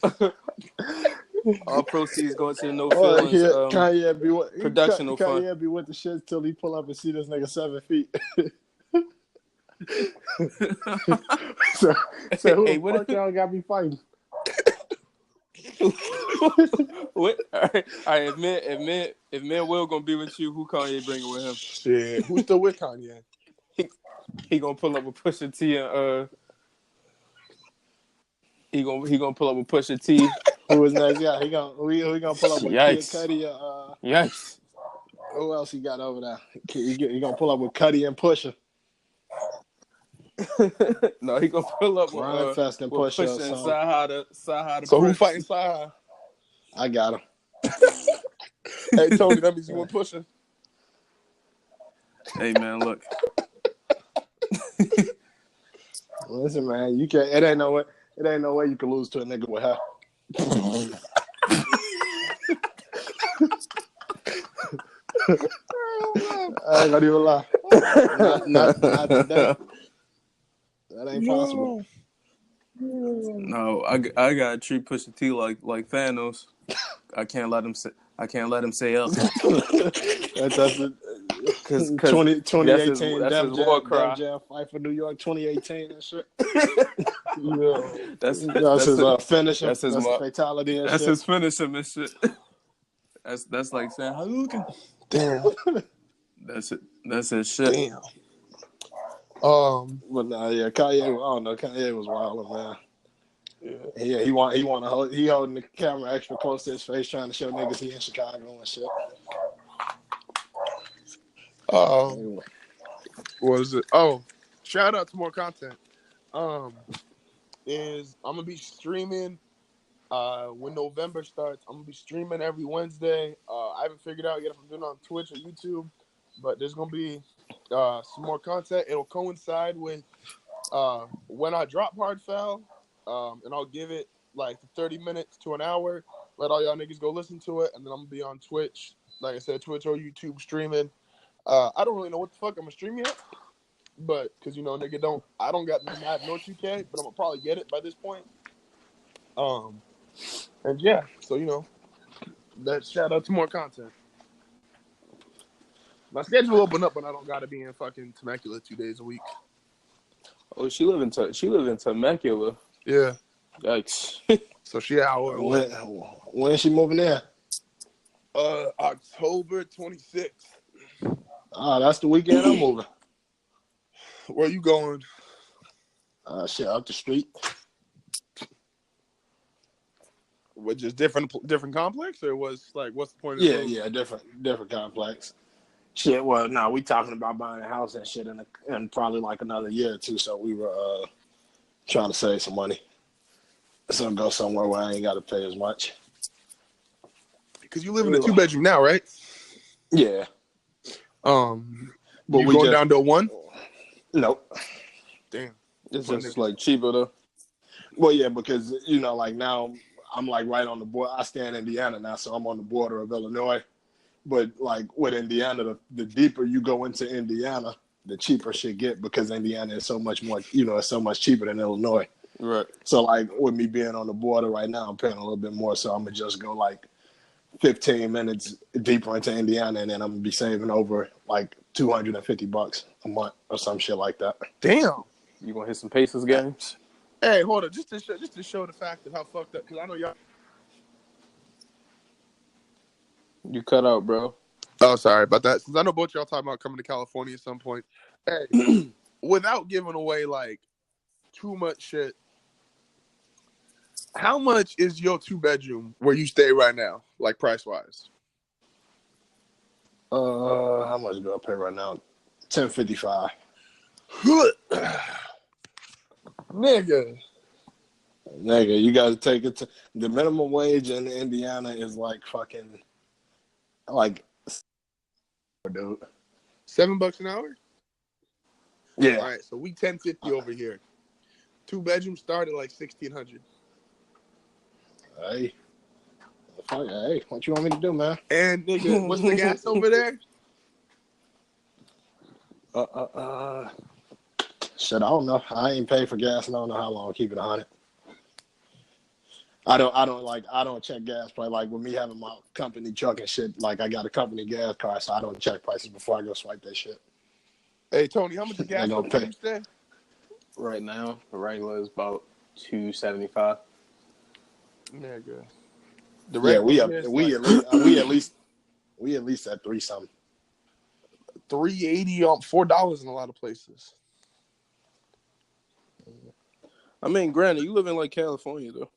All proceeds going to the No Feelings Kanye production fund. Kanye be with the shit till he pull up and see this nigga 7 feet. so who Hey, the fuck y'all got me fighting? What? All right. If man Will gonna be with you, who Kanye bringing with him? Shit, who's still with Kanye? He gonna pull up with Pusha T and he gonna pull up with Pusha T. Who is next? Yeah, he gonna pull up with Kid Cudi. Yikes. Who else he got over there? He gonna pull up with Cudi and Pusha. No, he gonna pull up with Fest and Pusha and Saha the So Prince. who fighting Saha? I got him. Hey Tony, that means you want Pusha. Hey man, look. Listen, man, you can't. It ain't no way you can lose to a nigga with her. I ain't gonna even lie. Not today. That ain't possible. No, I gotta treat Pusha T like Thanos. I can't let him say up. That's it. Cause 2018 that's his war cry. Def Jam fight for New York 2018 and shit. Yeah. That's his finisher. That's his fatality and that's shit. That's his finisher and shit. That's like saying, how you looking? Damn. That's it. That's his shit. Damn. But nah, yeah, Kanye. I don't know. Kanye was wild, man. Yeah, he holding the camera extra close to his face, trying to show niggas he in Chicago and shit. What is it? Oh, shout out to more content. I'm gonna be streaming. When November starts, I'm gonna be streaming every Wednesday. I haven't figured out yet if I'm doing it on Twitch or YouTube, but there's gonna be some more content. It'll coincide with when I drop Hard Foul, and I'll give it like 30 minutes to an hour. Let all y'all niggas go listen to it, and then I'm gonna be on Twitch, like I said, Twitch or YouTube streaming. I don't really know what the fuck I'm gonna stream yet, but because nigga, I have no 2K, but I'm gonna probably get it by this point. And yeah, so that shout out to more content. My schedule open up, but I don't gotta be in fucking Temecula 2 days a week. Oh, she live in Temecula. Yeah. Yikes. So she out. When is she moving there? October 26th. That's the weekend I'm moving. Where you going? Shit, up the street. Which is different complex, or was like, what's the point of it? Yeah, different complex. Shit, well, no, we talking about buying a house and shit in probably like another year or two, so we were trying to save some money. So go somewhere where I ain't got to pay as much. Because you live in a 2-bedroom now, right? Yeah. But we going down to a 1? Nope. Damn. It's just like cheaper though. Well, yeah, because like now I'm like right on the border. I stay in Indiana now, so I'm on the border of Illinois. But like with Indiana, the deeper you go into Indiana, the cheaper shit get because Indiana is so much more, it's so much cheaper than Illinois. Right. So like with me being on the border right now, I'm paying a little bit more. So I'm gonna just go like 15 minutes deeper into Indiana, and then I'm gonna be saving over like $250 a month or some shit like that. Damn. You gonna hit some Pacers games? Hey, hold on, just to show the fact of how fucked up. Because I know y'all. You cut out, bro. Oh, sorry about that. Since I know both y'all talking about coming to California at some point. Hey, without giving away like too much shit. How much is your 2-bedroom where you stay right now, like price wise? How much do I pay right now? $10.55. Nigga, You got to take it to the minimum wage in Indiana is like fucking like, dude. $7 an hour. Yeah. All right, so we $10.50 over here. 2-bedroom start at like $1,600. Hey, what you want me to do, man? And nigga, what's the gas over there? Shit, I don't know. I ain't paid for gas and I don't know how long. I'll keep it 100. I don't check gas price. Like with me having my company truck and shit, like I got a company gas card, so I don't check prices before I go swipe that shit. Hey Tony, how much gas gonna over pay. you stay? Right now, the regular is about $2.75. Nigga. Yeah, we at least at 3 something. $3.80 on $4 in a lot of places. I mean, granted, you live in like California though.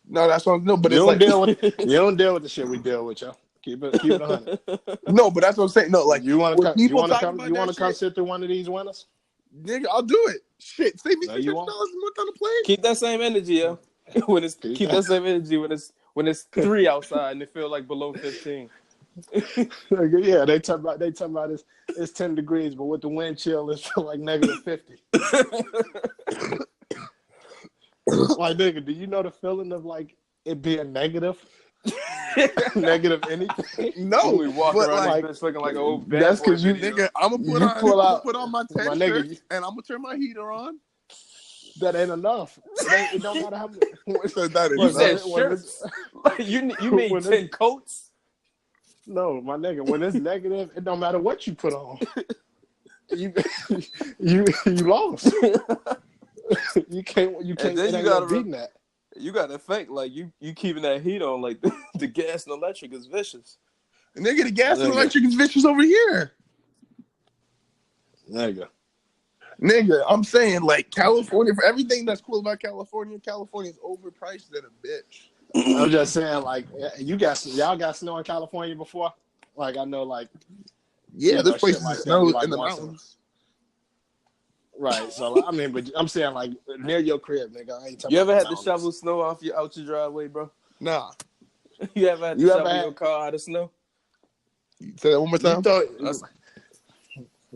No, that's what I'm no, but you it's don't like you don't deal with the shit we deal with, yo. Keep it 100. no, but that's what I'm saying. No, like you want to come shit, sit through one of these winters? nigga, I'll do it. Shit, save me No, $600 you a won't. month on the plane. Keep that same energy, yo. Keep that same energy when it's 3 outside and it feel like below 15. Yeah, they talk about it's 10 degrees, but with the wind chill, it's like negative 50. Like, nigga, do you know the feeling of like it being negative? Negative anything? No, we walk but around like, this bitch looking like an old bad that's boy because you, video. nigga, I'm gonna put on my 10 my shirts nigga, and I'm gonna turn my heater on. that ain't enough. It don't matter how much. So that is You said enough. shirts. You mean 10 coats? No, my nigga, when it's negative, it don't matter what you put on. You lost. you can't. And then it you ain't gotta no beating that. You gotta think like you keeping that heat on, like the gas and electric is vicious. Nigga, the gas and Nigga. electric is vicious over here. Nigga, I'm saying like California, for everything that's cool about California is overpriced than a bitch. I'm just saying, like, y'all got snow in California before? Like, I know, like, Yeah, this place like is that be snow like in the once mountains. Right. So I mean, but I'm saying like near your crib, nigga. I ain't talking You ever about had to shovel snow out your driveway, bro? Nah. You ever had to shovel your car out of snow? Say that one more time.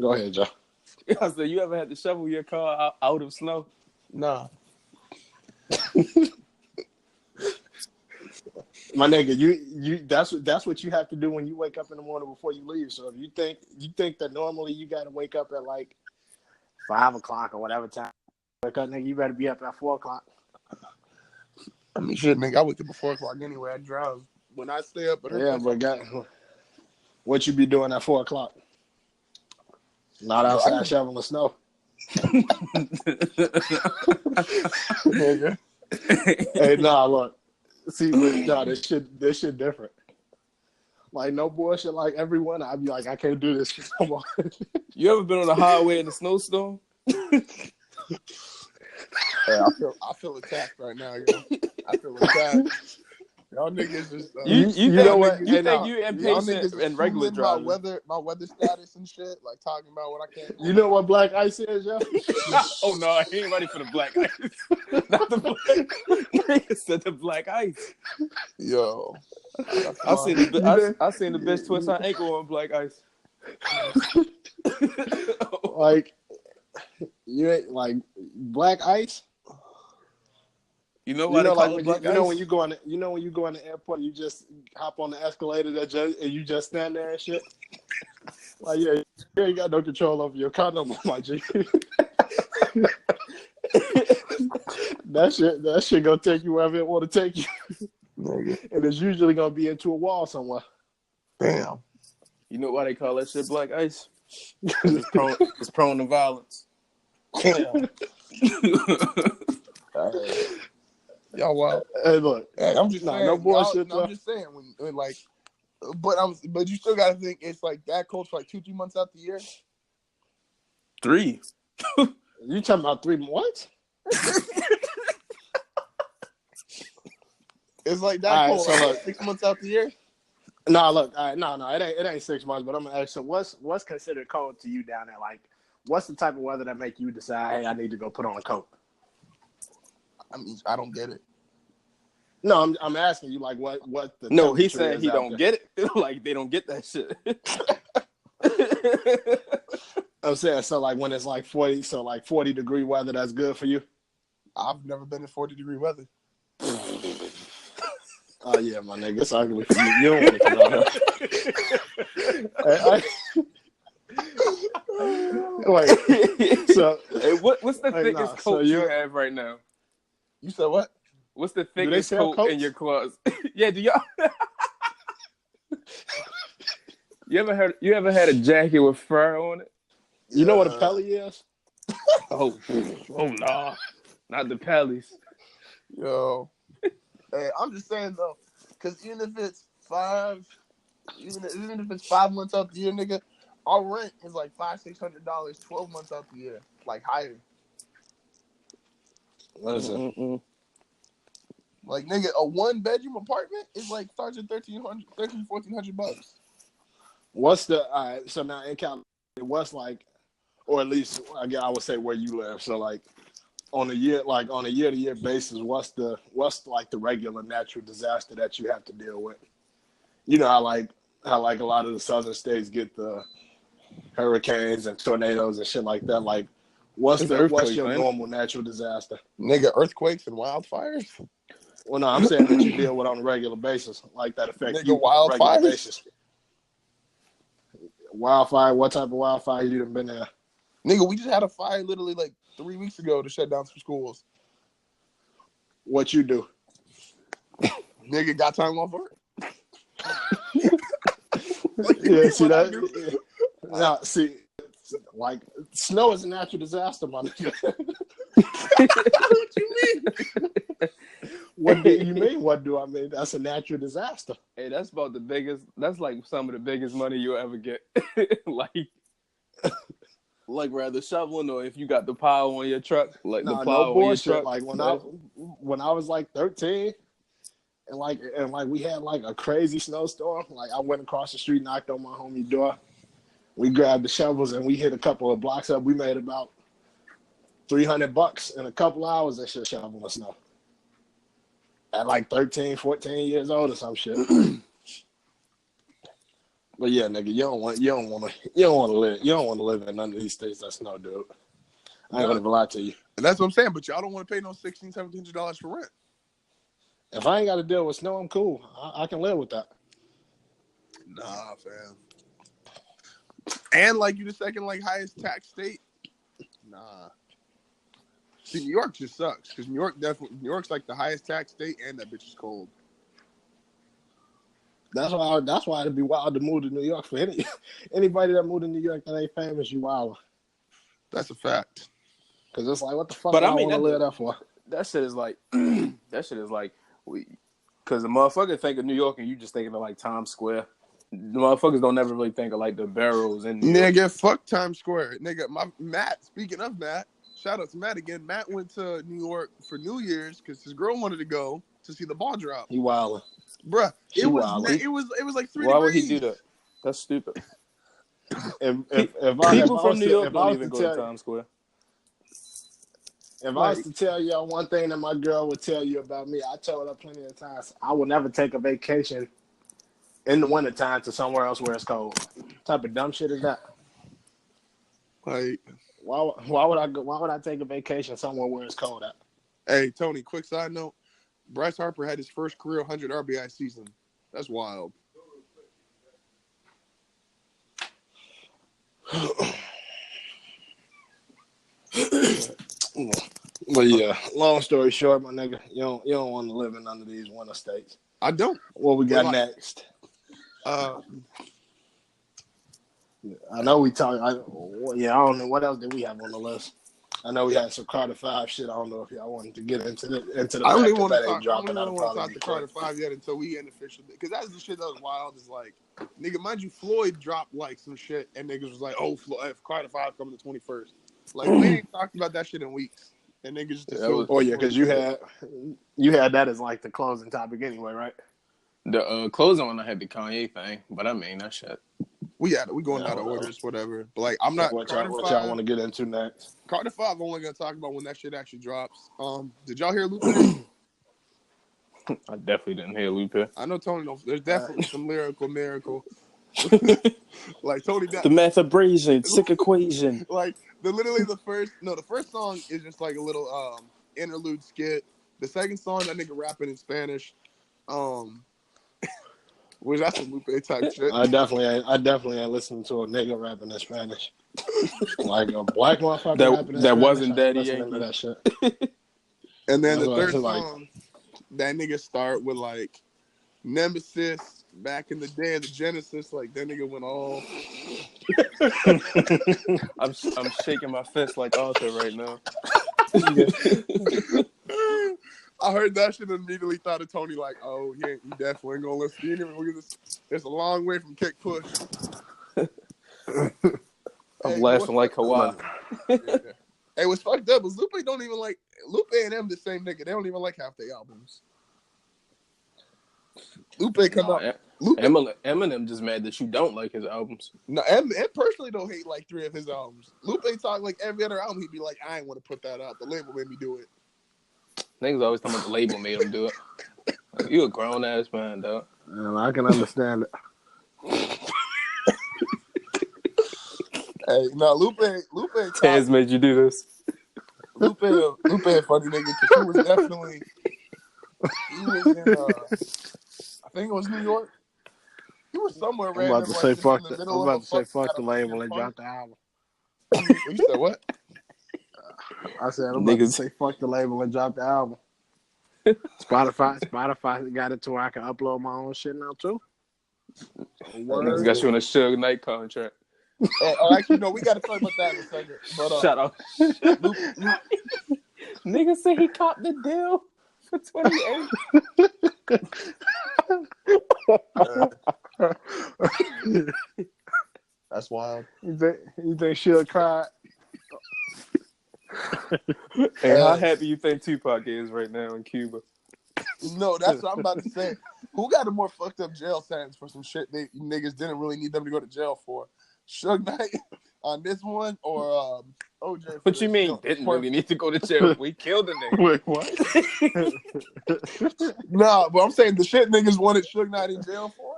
Go ahead, Joe. I said, you ever had to shovel your car out of snow? Nah. My nigga, you that's what you have to do when you wake up in the morning before you leave. So if you think that normally you gotta wake up at like 5 o'clock or whatever time wake up, nigga, you better be up at 4 o'clock. I mean, shit, nigga, I wake up at 4 o'clock anyway. I drive. When I stay up, but what you be doing at 4 o'clock? Not outside shoveling snow. Nigga. Hey, nah, look. See, but nah, this shit different. Like, no bullshit. Like, every one, I'd be like, I can't do this. Come on. You ever been on the highway in a snowstorm? Hey, I feel attacked right now, yo. I feel attacked. Y'all niggas just you know what? You think you impatient and regular driving? My weather status and shit, like talking about what I can't. You know what black ice is, yo? Oh no, he ain't ready for the black ice. Not the black. He said the black ice. Yo, I seen the bitch twist her ankle on black ice. Like, you ain't like black ice. You know why they call it black ice? When you go in the airport, you just hop on the escalator and you just stand there and shit. Like, yeah, you ain't got no control over your car no more, my G. That shit gonna take you wherever it want to take you. And it's usually gonna be into a wall somewhere. Damn. You know why they call that shit black ice? It's prone to violence. Damn. Y'all wild. Hey, look. Hey, I'm just saying. No bullshit. I'm just saying when like, but you still gotta think it's like that cold for like 2-3 months out the year. 3. You talking about 3 months? It's like that All right, cold. so look. 6 months out the year. No, look, all right, no, it ain't 6 months, but I'm gonna ask. So, what's considered cold to you down there? Like, what's the type of weather that make you decide, hey, I need to go put on a coat? I mean, I don't get it. No, I'm asking you, like, what the No, he temperature said is he out don't there. get it. Like they don't get that shit. I'm saying, so like when it's like 40, so like 40-degree weather, that's good for you. I've never been in 40-degree weather. Oh yeah, my nigga, it's ugly for you. You don't want to come out here. Wait, so Hey, what's the Hey, thickest nah, so coat you you're- have right now? You said what? What's the they thickest sell coat in coats? your closet? Yeah, do y'all? You ever had a jacket with fur on it? You know what a pelly is? Oh nah, not the Pellies. Yo. Hey, I'm just saying though, because even if it's 5 months out the year, nigga, our rent is like $500-$600 12 months out the year, like higher. Listen, Like nigga, a 1-bedroom apartment is like starts at $1,400 what's the all right? So now in California, what's like, or at least again, I would say where you live. So like on a year-to-year basis, what's like the regular natural disaster that you have to deal with? You know how a lot of the southern states get the hurricanes and tornadoes and shit like that. Like, what's your normal natural disaster? Nigga, earthquakes and wildfires. Well, no, I'm saying that you deal with on a regular basis, like that affect Nigga, you on a regular wildfires? basis. Wildfire? What type of wildfire you done been there? Nigga, we just had a fire literally like 3 weeks ago to shut down some schools. What you do? Nigga, got time off work. Yeah, see that? Now, see, like snow is a natural disaster, my nigga. What you mean? What do you mean? What do I mean? That's a natural disaster. Hey, that's about the biggest. That's like some of the biggest money you'll ever get. like rather shoveling, or if you got the power on your truck, like the plow no on your bullshit. truck. Like when I was like 13, and we had like a crazy snowstorm. Like I went across the street, knocked on my homie door. We grabbed the shovels and we hit a couple of blocks up. We made about $300 in a couple hours and shit shoveling snow. At like 13, 14 years old or some shit. But yeah, nigga, you don't want to live in none of these states that snow, dude. I ain't gonna lie to you. And that's what I'm saying, but y'all don't want to pay no $1,600, $1,700 for rent. If I ain't got to deal with snow, I'm cool. I can live with that. Nah, fam. And like you the second like highest tax state. Nah. See, New York just sucks because New York's like the highest tax state, and that bitch is cold. That's why it'd be wild to move to New York for anybody that moved to New York that ain't famous. You wild. That's a fact. Because it's like, what the fuck? But I want to live there for? That shit is like, because the motherfucker think of New York and you just thinking of like Times Square. The motherfuckers don't never really think of like the barrels in New York. Nigga, fuck Times Square. Nigga, Matt, speaking of Matt, shout out to Matt again. Matt went to New York for New Year's because his girl wanted to go to see the ball drop. He wildin'. Bruh, it was like 3 Why degrees. would he do that? That's stupid. People from New York don't even go to Times Square. If I was to tell y'all one thing that my girl would tell you about me, I told her plenty of times, I will never take a vacation in the wintertime to somewhere else where it's cold. What type of dumb shit is that? Like, why would I take a vacation somewhere where it's cold at? hey, Tony, quick side note. Bryce Harper had his first career 100 RBI season. That's wild. But yeah, long story short, my nigga, you don't want to live in none of these winter states. I don't. What we got next? I know we talked. I don't know what else did we have on the list. I know we had some Carter 5 shit. I don't know if y'all wanted to get into the. I don't even want to talk. The Carter 5 yet until we end official. Because that's the shit that was wild. Is like, nigga, mind you, Floyd dropped like some shit, and niggas was like, oh, if Carter 5 coming the 21st. Like, we ain't talked about that shit in weeks. and niggas just Yeah, assumed. Oh yeah, because you had that as like the closing topic anyway, right? The closing one I had the Kanye thing, but I mean that shit. We going out of orders, whatever. But like, I'm So not what Carter y'all 5. want to get into next? Carter 5. I'm only gonna talk about when that shit actually drops. Did y'all hear Lupe? I definitely didn't hear Lupe. I know Tony. There's definitely some lyrical miracle. Like Tony. The math abrasion, sick equation. Like the first song is just like a little interlude skit. The second song, that nigga rapping in Spanish. Which that's some Lupe type shit. I definitely ain't listening to a nigga rapping in Spanish. Like a black motherfucker rapping in That Spanish. wasn't I ain't Daddy listening Yankee. to that shit. And then That's the what third it's like. song, that nigga start with like Nemesis back in the day of the Genesis. Like that nigga went all. I'm shaking my fist like Arthur right now. I heard that shit and immediately thought of Tony. Like, oh, he definitely ain't gonna listen. He ain't even gonna get this. It's a long way from kick push. I'm laughing like Kawhi. Yeah. Hey, what's fucked up is Lupe don't even like Lupe and them the same nigga. They don't even like half their albums. Lupe come out. Eminem just mad that you don't like his albums. No, and personally don't hate like 3 of his albums. Lupe talk like every other album. He'd be like, I ain't want to put that out. The label made me do it. Niggas always talking about the label made him do it. Like, you a grown ass man, dog. And I can understand it. Hey, no, Lupe. Taz made you do this. Lupe, a funny nigga because he was definitely. He was in. I think it was New York. He was somewhere I'm random. about to say fuck the label and drop the the album. You said what? I said I'm about to say fuck the label and drop the album. Spotify got it to where I can upload my own shit now too. Niggas got you on a Suge Knight contract. Actually, no, we got to talk about that in a second. But, Shut up. Nigga said he caught the deal for 28. That's wild. You think she'll cry? Hey, how happy you think Tupac is right now in Cuba? No, that's what I'm about to say. Who got a more fucked up jail sentence for some shit they niggas didn't really need them to go to jail for? Suge Knight on this one or OJ? What you mean didn't really need to go to jail? We killed a nigga. Wait, what? Nah, but I'm saying the shit niggas wanted Suge Knight in jail for.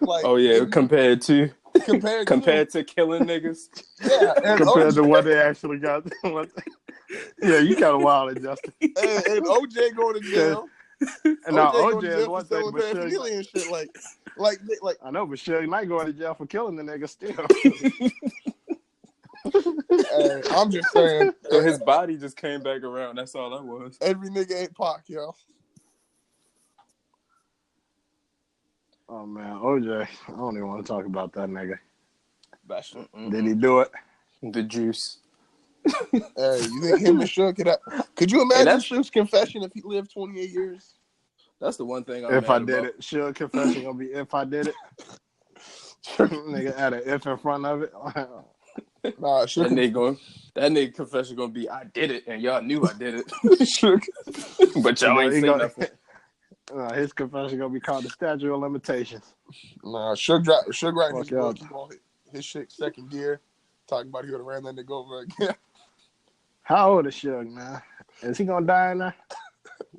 Like, oh yeah, compared to killing niggas. Yeah, compared to what they actually got. Yeah, you kind of wild, Justin. And OJ going to jail. And now OJ is one thing, but Suge and shit like I know, but Suge Knight going to jail for killing the nigga still. I'm just saying. So his body just came back around. That's all that was. Every nigga ain't Pac, yo. Oh man, OJ, I don't even want to talk about that nigga. Mm-mm. Did he do it? The juice. Hey, you think him and Suge could you imagine Suge's confession if he lived 28 years? That's the one thing if I did it. Suge confession gonna be if I did it. Nigga add an if in front of it. Nah, Suge. That nigga confession gonna be I did it and y'all knew I did it. But y'all ain't say nothing. His confession gonna be called the statute of limitations. Nah, Suge right his book. His shit second gear. Talking about he would have ran that nigga over again. How old is Suge now? Is he gonna die now?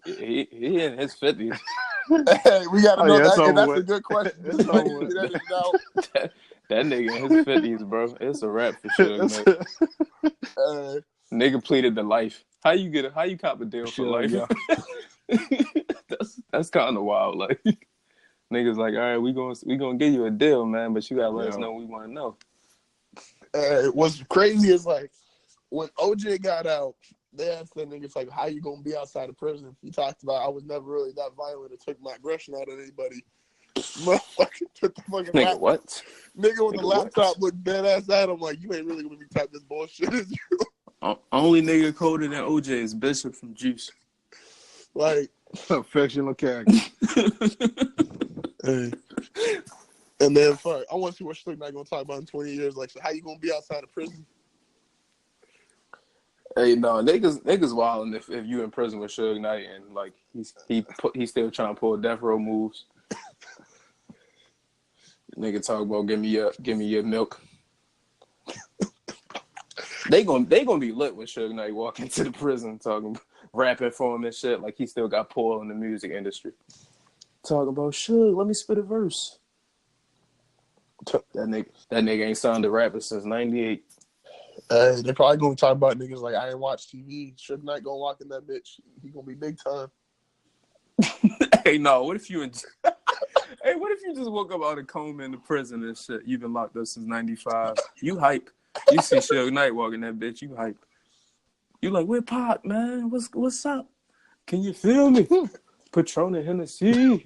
He in his 50s. Hey, we gotta know that. And that's with. a good question. That nigga in his 50s, bro. It's a wrap for Suge, man. Nigga pleaded the life. How you cop a deal for life? Yeah. that's kind of wild. Like niggas like, all right, we gonna give you a deal, man, but you gotta let us know what we want to know. What's crazy is like when OJ got out, they asked that niggas like, how you gonna be outside of prison? He talked about I was never really that violent or took my aggression out of anybody. Motherfucker took the fucking nigga, what? Nigga with the laptop looked dead ass at him like, you ain't really gonna be typing this bullshit, is you? Only nigga colder than OJ is Bishop from Juice. Like a fictional character. Hey. And then I want to see what Suge Knight gonna talk about in 20 years. Like, so how you gonna be outside of prison? Hey, no, niggas wilding if you in prison with Suge Knight and like he's still trying to pull death row moves. Nigga talk about give me your milk. They gonna be lit with Suge Knight walking to the prison talking rapping for him and shit like he still got pull in the music industry. Talking about Suge, let me spit a verse. That nigga ain't signed a rapper since '98. They're probably gonna talk about niggas like I ain't watch TV. Suge Knight gonna walk in that bitch. He gonna be big time. Hey, no, what if you just woke up out of coma in the prison and shit? You've been locked up since '95. You hype. You see Suge Knight walking that bitch, you hype. You like, where Pac, man? What's up? Can you feel me? Patron and Hennessy.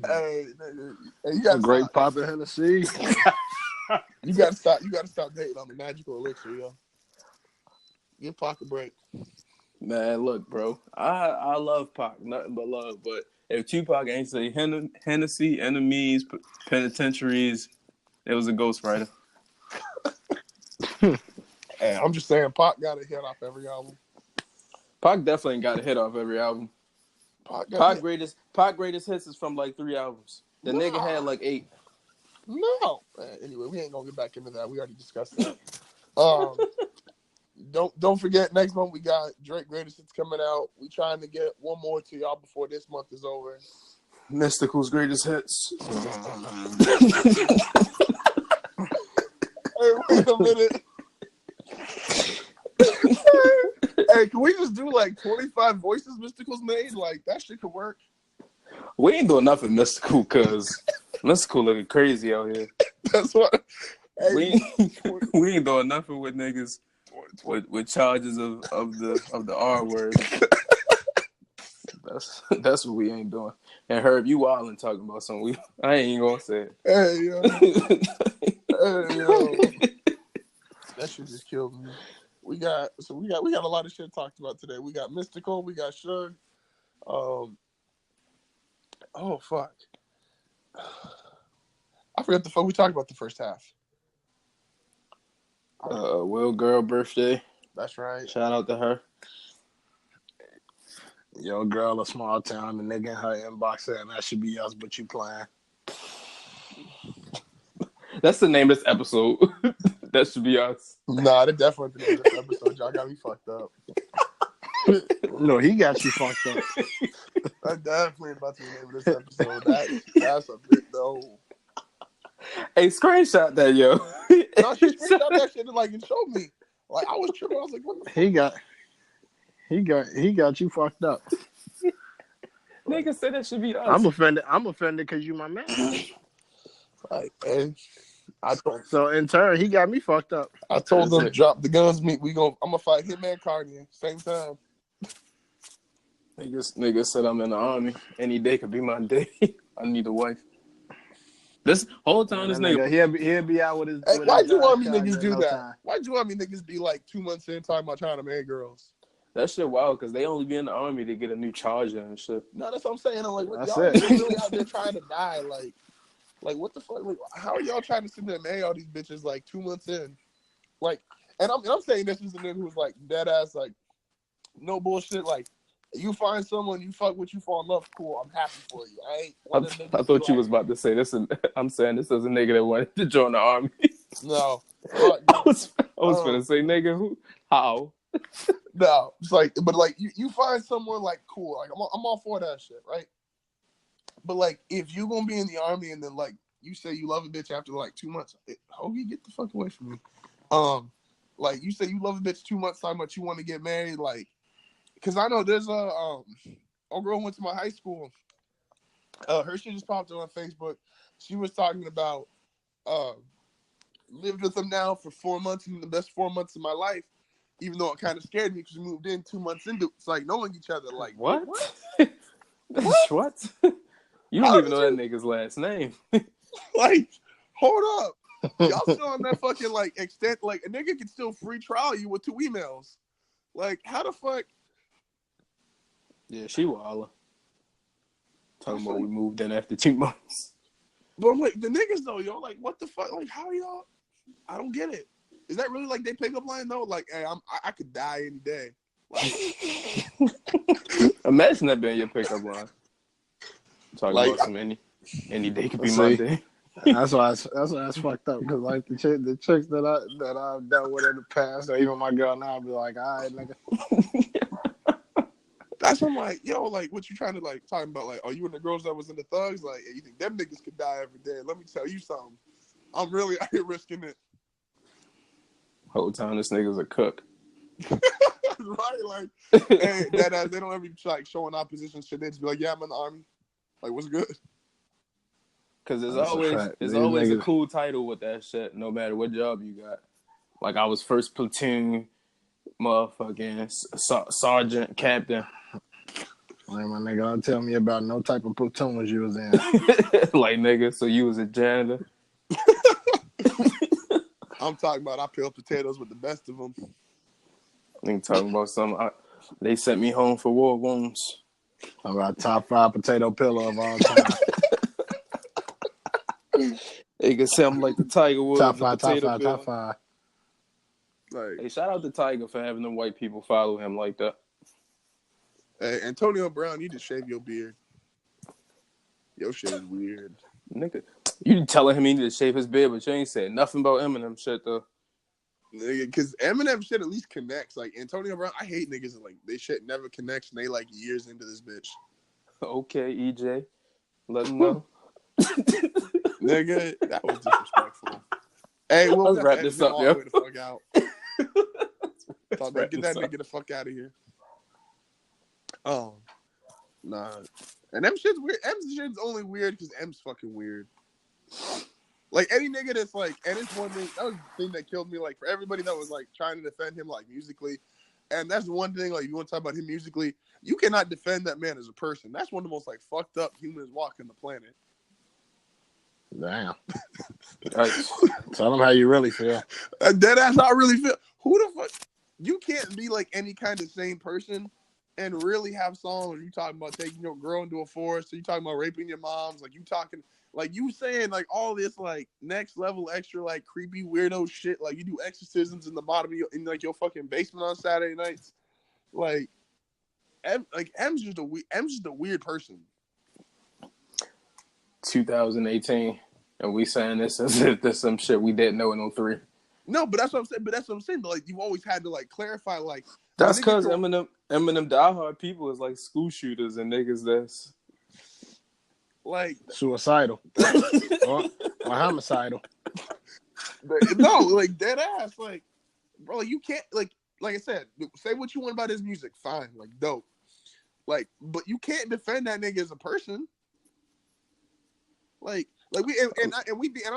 Hey, you gotta Great stop. Pop in Hennessy. You gotta stop. You gotta stop dating on the magical elixir, yo. Give Pac a break. Man, look, bro. I love Pac, nothing but love. But if Tupac ain't say Hennessy, enemies, penitentiaries, it was a ghostwriter. Hey, I'm just saying, Pac got a hit off every album. Pac definitely got a hit off every album. Pac greatest hits is from like 3 albums. The nigga had like 8. No. Anyway, we ain't gonna get back into that. We already discussed that. Don't forget, next month we got Drake Greatest Hits coming out. We trying to get one more to y'all before this month is over. Mystical's greatest hits. Hey, wait a minute. Hey, can we just do like 25 voices Mystical's made? Like, that shit could work. We ain't doing nothing Mystical because Mystical looking crazy out here. That's what. Hey, we ain't doing nothing with niggas with charges of the R word. That's what we ain't doing. And Herb, you wildin' talking about something. I ain't even gonna say it. Hey, yo. Hey, yo. That shit just killed me. We got a lot of shit talked about today. We got Mystical, we got Suge. Oh fuck. I forgot the fuck we talked about the first half. Will girl birthday. That's right. Shout out to her. Yo, girl, a small town, the nigga in her inbox saying that should be us, but you playing. That's the name of this episode. That should be us. Nah, that definitely the name of this episode. Y'all got me fucked up. No, he got you fucked up. That definitely about to be the name of this episode. That's a bit though. Hey, screenshot that, yo. No, she screenshot that shit and showed me. Like, I was tripping. I was like, what the fuck? He got you fucked up. Nigga said that should be us. I'm offended because you my man. Like, man, so in turn, he got me fucked up. I told them, drop the guns, meet. I'm gonna fight Hitman Kanye same time. Nigga said I'm in the army. Any day could be my day. I need a wife. This whole time, this nigga he'll be out with his. Hey, with why'd his you Army niggas do that? Time. Why'd you Army niggas be like 2 months in talking about trying to marry girls? That shit wild because they only be in the army to get a new charger and shit. No, that's what I'm saying. I'm like, That's y'all it. really out there trying to die? Like what the fuck? Like, how are y'all trying to sit there and marry all these bitches like 2 months in? Like, and I'm saying this is a nigga who's like dead ass, like no bullshit. Like, you find someone, you fuck with, you fall in love, cool. I'm happy for you. I thought you was about to say this. I'm saying this is a nigga that wanted to join the army. No, I was gonna say, nigga, who? How? No, it's like, but like you find someone like cool. Like I'm all for that shit, right? But like, if you gonna be in the army and then like you say you love a bitch after like 2 months, Hoagie, get the fuck away from me. Like you say you love a bitch 2 months time, but you want to get married, like, because I know there's a girl went to my high school. Her shit just popped up on Facebook. She was talking about lived with him now for 4 months, and the best 4 months of my life. Even though it kind of scared me because we moved in 2 months into it. It's like knowing each other. Like, what? What? You don't even know that nigga's last name. Like, hold up. Y'all still on that fucking, like, extent. Like, a nigga can still free trial you with 2 emails. Like, how the fuck? Yeah, she wildin'. Talking about we moved in after 2 months. But I'm like, the niggas, though, yo, like, what the fuck? Like, how y'all? I don't get it. Is that really like their pickup line though? Like, hey, I could die any day. Like, Imagine that being your pickup line. Talking like, about some any day could be See? my day. That's why it's fucked up. Because like the chicks that I've dealt with in the past, or even my girl now, be like, all right, nigga. that's what I'm like, yo, like, what you trying to like talking about? Like, are you and the girls that was in the thugs? Like, hey, you think them niggas could die every day? Let me tell you something. I'm really out here risking it. Whole time this nigga's a cook. Right, like, hey, that they don't ever like showing opposition shit. They just be like, yeah, I'm in the army. Like, what's good? Because there's That's a always fact. there's These always a niggas- cool title with that shit, no matter what job you got. Like I was first platoon, motherfucking sergeant, captain. Like my nigga, don't tell me about no type of platoons you was in. Like nigga, so you was a janitor. I'm talking about I peel potatoes with the best of them. Nigga talking about something. They sent me home for war wounds. About top 5 potato pillow of all time. They can say I'm like the Tiger Woods. top of 5, potato top 5. Like, Hey, shout out to Tiger for having them white people follow him like that. hey, Antonio Brown, you just shave your beard. Your shit is weird. Nigga, you telling him he need to shave his beard, but you ain't said nothing about Eminem shit though. Because Eminem shit at least connects. Like, Antonio Brown, I hate niggas that, like, they shit never connects and they, like, years into this bitch. Okay, EJ, let him know. Nigga, that was disrespectful. Hey, well, Let's wrap this up, all yo. the way the fuck out. Get that nigga the fuck out of here. Oh, nah. And M shit's weird. M's shit's only weird because M's fucking weird. Like, any nigga that's like, and it's one thing, that was the thing that killed me, like, for everybody that was, like, trying to defend him, like, musically, and that's the one thing, like, you want to talk about him musically, you cannot defend that man as a person. That's one of the most, like, fucked up humans walking the planet. Damn. Right. Tell them how you really feel. That's how I really feel. Who the fuck? You can't be, like, any kind of sane person and really have songs. You talking about taking your girl into a forest, so you talking about raping your moms, like, you talking... Like, you saying, like, all this, like, next level extra, like, creepy weirdo shit. Like, you do exorcisms in the bottom of your fucking basement on Saturday nights. Like, M's just a weird person. 2018, and we saying this as if there's some shit we didn't know in 03. No, but that's what I'm saying. But, like, you've always had to, like, clarify, like... That's because Eminem diehard people is like school shooters and niggas that's... Like... Suicidal. or homicidal. No, like, dead ass. Like, bro, you can't... Like I said, say what you want about his music. Fine. Like, dope. Like, but you can't defend that nigga as a person. Like I'm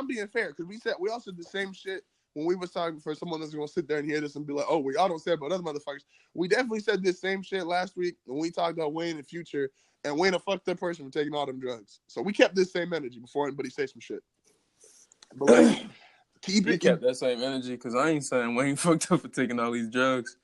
being fair because we all said the same shit when we was talking for someone that's gonna sit there and hear this and be like, oh, we all don't say it about other motherfuckers. We definitely said this same shit last week when we talked about Wayne and Future, and Wayne a fucked up person for taking all them drugs. So we kept this same energy before anybody say some shit. But like, kept that same energy because I ain't saying Wayne fucked up for taking all these drugs.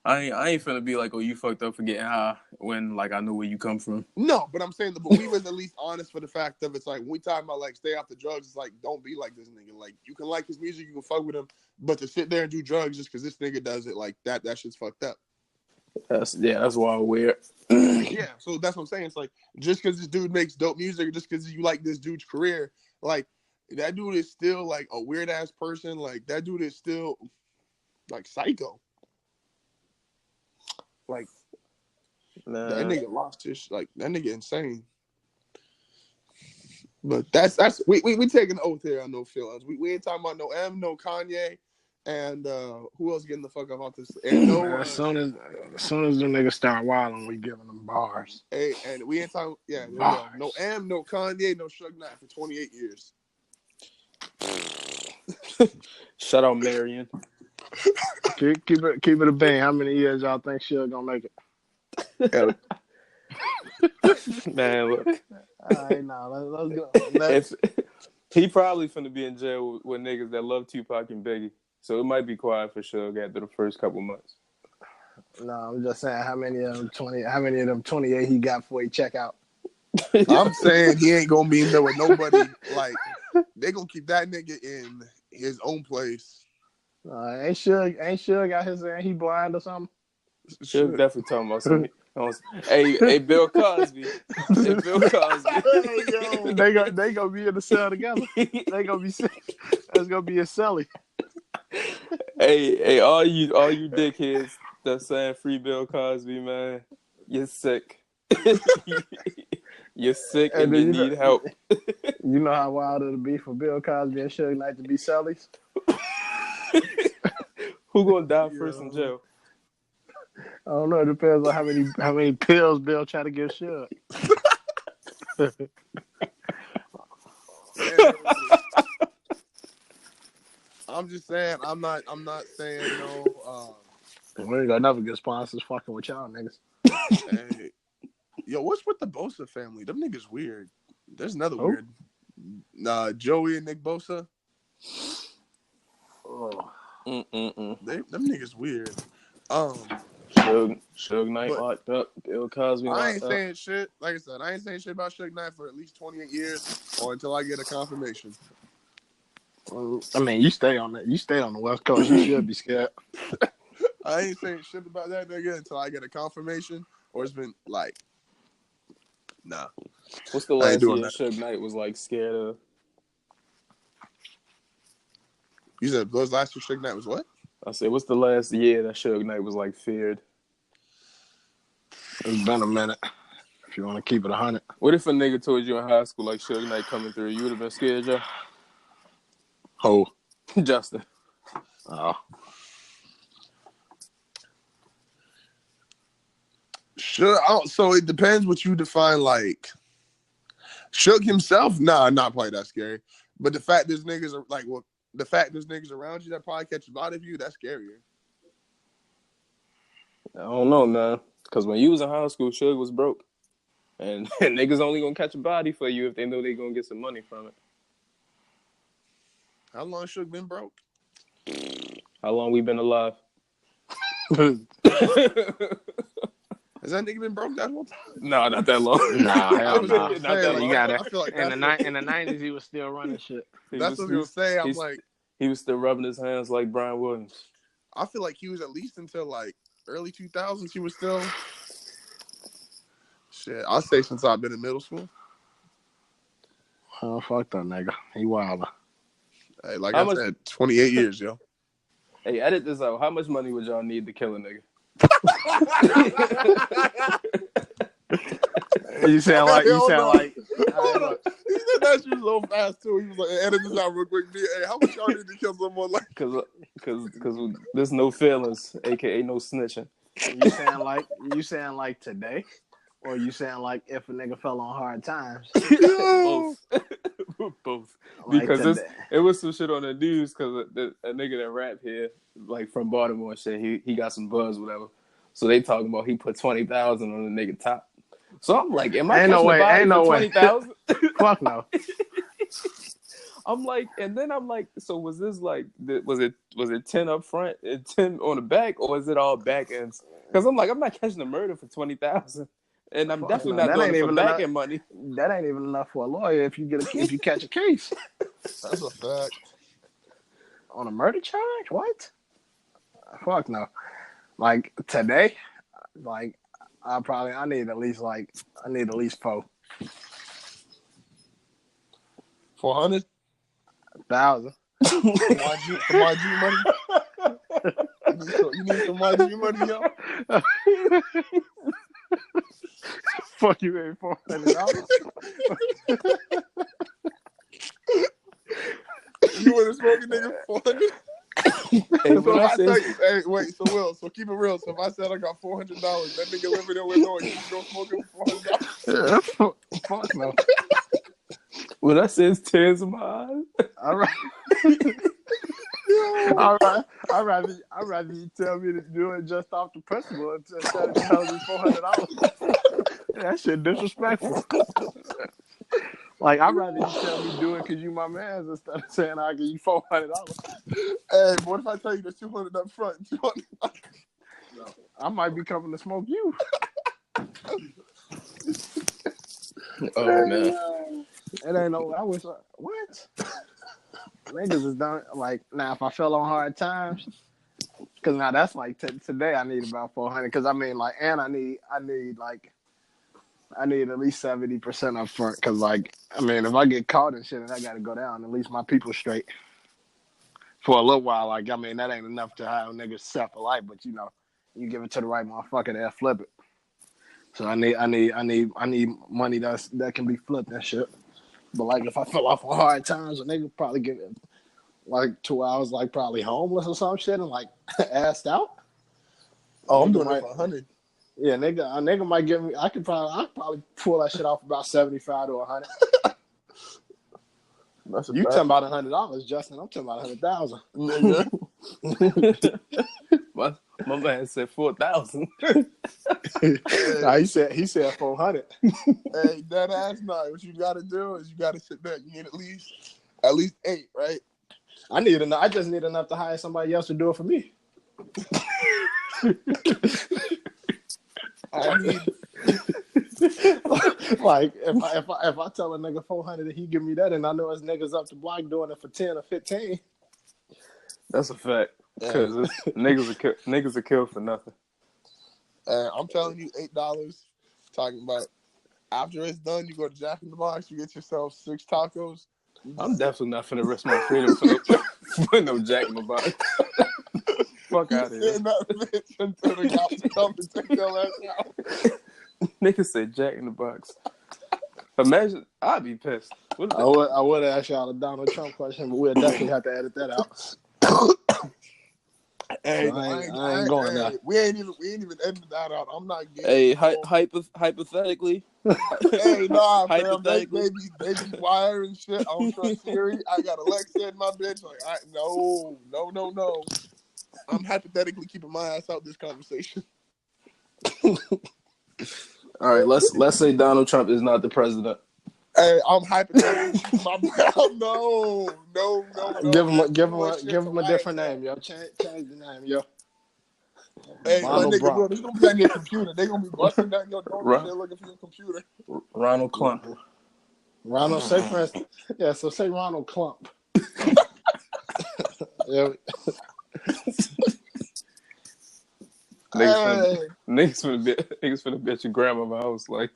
I ain't finna be like, oh, you fucked up for getting high when, like, I know where you come from. No, but I'm saying, but we was at least honest for the fact of it's like, when we talking about, like, stay off the drugs, it's like, don't be like this nigga. Like, you can like his music, you can fuck with him, but to sit there and do drugs just because this nigga does it, like, that shit's fucked up. That's wild weird. Yeah, so that's what I'm saying. It's like, just because this dude makes dope music, or just because you like this dude's career, like, that dude is still, like, a weird-ass person. Like, that dude is still, like, psycho. Like, that nigga lost his, like, that nigga insane. But that's we taking an oath here on no feelings. We ain't talking about no M, no Kanye, and who else getting the fuck up off this? And no, as soon as the niggas start wilding, we giving them bars. Hey, and we ain't talking. Yeah, there we go. No M, no Kanye, no Suge Knight for 28 years. Shout out Marion. Keep it a bang. How many years y'all think Suge gonna make it? Man, look. All right, let's go. He probably finna be in jail with niggas that love Tupac and Biggie, so it might be quiet for Suge after the first couple months. No, I'm just saying how many of them 28 he got before he check out. I'm saying he ain't gonna be in there with nobody. Like, they gonna keep that nigga in his own place. Ain't Suge out here saying he blind or something? Suge definitely talking about some. Hey, Bill Cosby. Hey, Bill Cosby. they gonna be in the cell together. They gonna be that's gonna be a celly. Hey, all you dickheads that's saying free Bill Cosby, man, you're sick. You're sick and you need help. You know how wild it'll be for Bill Cosby and Suge Knight to be cellies? Who gonna die first in jail? I don't know. It depends on how many pills Bill try to give Suge. I'm just saying. I'm not saying no. We ain't got never good sponsors fucking with y'all niggas. Hey, yo, what's with the Bosa family? Them niggas weird. There's another weird. Joey and Nick Bosa. Oh. Them niggas weird. Suge Knight locked up. Bill Cosby locked up. I ain't saying shit. Like I said, I ain't saying shit about Suge Knight for at least 28 years or until I get a confirmation. I mean, you stay on the West Coast. You should be scared. I ain't saying shit about that nigga until I get a confirmation or it's been like, nah. What's the last year Suge Knight was like scared of? You said those last two Suge Knight was what? I said, what's the last year that Suge Knight was like feared? It's been a minute. If you want to keep it 100. What if a nigga told you in high school like Suge Knight coming through? You would have been scared, Joe? Who? Justin. Oh. Sure. So it depends what you define like. Suge himself, nah, not probably that scary. But the fact there's niggas are like, well, the fact there's niggas around you that probably catch a lot of you, that's scarier. I don't know, man. Because when you was in high school, Suge was broke. And niggas only gonna catch a body for you if they know they gonna get some money from it. How long Suge been broke? How long we been alive? Has that nigga been broke that whole time? No, not that long. Nah, hell no. Not that long. You got it. I feel like in the 90s, he was still running shit. That's what I was gonna say. I'm like, he was still rubbing his hands like Brian Williams. I feel like he was at least until like early 2000s. He was still shit. I'll say since I've been in middle school. Oh, fuck that nigga. He wilder. Hey, like I said, 28 years, yo. Hey, edit this out. How much money would y'all need to kill a nigga? You sound like. Hold on. He said that shit so fast too. He was like, edit this out real quick. Hey, how much y'all need to kill someone like? Cause there's no feelings, aka no snitching. You sound like today, or you sound like if a nigga fell on hard times. Both. Like because it was some shit on the news because a nigga that rap here, like from Baltimore, shit, he got some buzz, whatever. So they talking about he put 20,000 on the nigga top. So I'm like, am I catching a body for 20,000? Fuck no. I'm like, and then I'm like, so was this like, was it 10 up front and 10 on the back, or is it all back ends? Because I'm like, I'm not catching a murder for 20,000, and I'm definitely not doing it for back end money. That ain't even enough for a lawyer if you catch a case. That's a fact. On a murder charge? What? Fuck no. Like today, like I need at least 4. 400? 1,000. Some YG money? You need some YG money, yo? Fuck you, ain't $400. You want to smoke a nigga 400? So keep it real. So if I said I got $400, that nigga living in Illinois, you gonna smoke him $400? Fuck no. When I says tears in my eyes. All right. All right. I'd rather you tell me to do it just off the principle instead of telling me $400. That shit disrespectful. Like, I'd rather you tell me do it because you my man instead of saying I'll give you $400. Hey, what if I tell you there's 200 up front? 200? No, I might be coming to smoke you. Oh, man. It ain't no. I wish. What? niggas is done. Like now, if I fell on hard times, because now that's like today I need about 400. Because I mean, like, and I need at least 70% up front. Because like, I mean, if I get caught and shit, and I got to go down, at least my people straight for a little while. Like, I mean, that ain't enough to have niggas set for life, but you know, you give it to the right motherfucker, they'll flip it. So I need money that can be flipped and shit. But like, if I fell off on hard times, a nigga probably give it like 2 hours, like probably homeless or some shit, and like assed out. Oh, I'm doing it for 100. Yeah, a nigga might give me. I'd probably pull that shit off about 75 to 100. You talking about $100, Justin? I'm talking about 100,000. Nigga. my man said 4,000. Nah, he said 400. Hey, that ass night. What you got to do is you got to sit back. You need at least 8, right? I just need enough to hire somebody else to do it for me. I need like if I tell a nigga 400 that he give me that, and I know his niggas up the block doing it for 10 or 15. That's a fact. Because niggas are killed for nothing. I'm telling you, $8. Talking about after it's done, you go to Jack in the Box, you get yourself 6 tacos. I'm definitely not finna risk my freedom for no Jack in the Box. Fuck out of here. That bitch until the cops come and take your ass out. Niggas said Jack in the Box. Imagine, I'd be pissed. I would ask y'all a Donald Trump question, but we'll definitely have to edit that out. Hey, so I ain't going there. We ain't even edited that out. I'm not getting. Hey, hypothetically. Hey, nah, fam. They be wiring shit. I don't trust Siri. I got Alexa in my bitch. Like, no. I'm hypothetically keeping my ass out this conversation. All right, let's say Donald Trump is not the president. Hey, I'm hypothetically keeping my no. Give him a different name, yo. Change the name, yo. Hey, my nigga, bro, this gonna be on your computer. They gonna be busting down your door and they're looking for your computer. Ronald Clump. Ronald, say for instance, yeah. So say Ronald Clump. Yeah. Niggas finna be at your grandma's house. Like,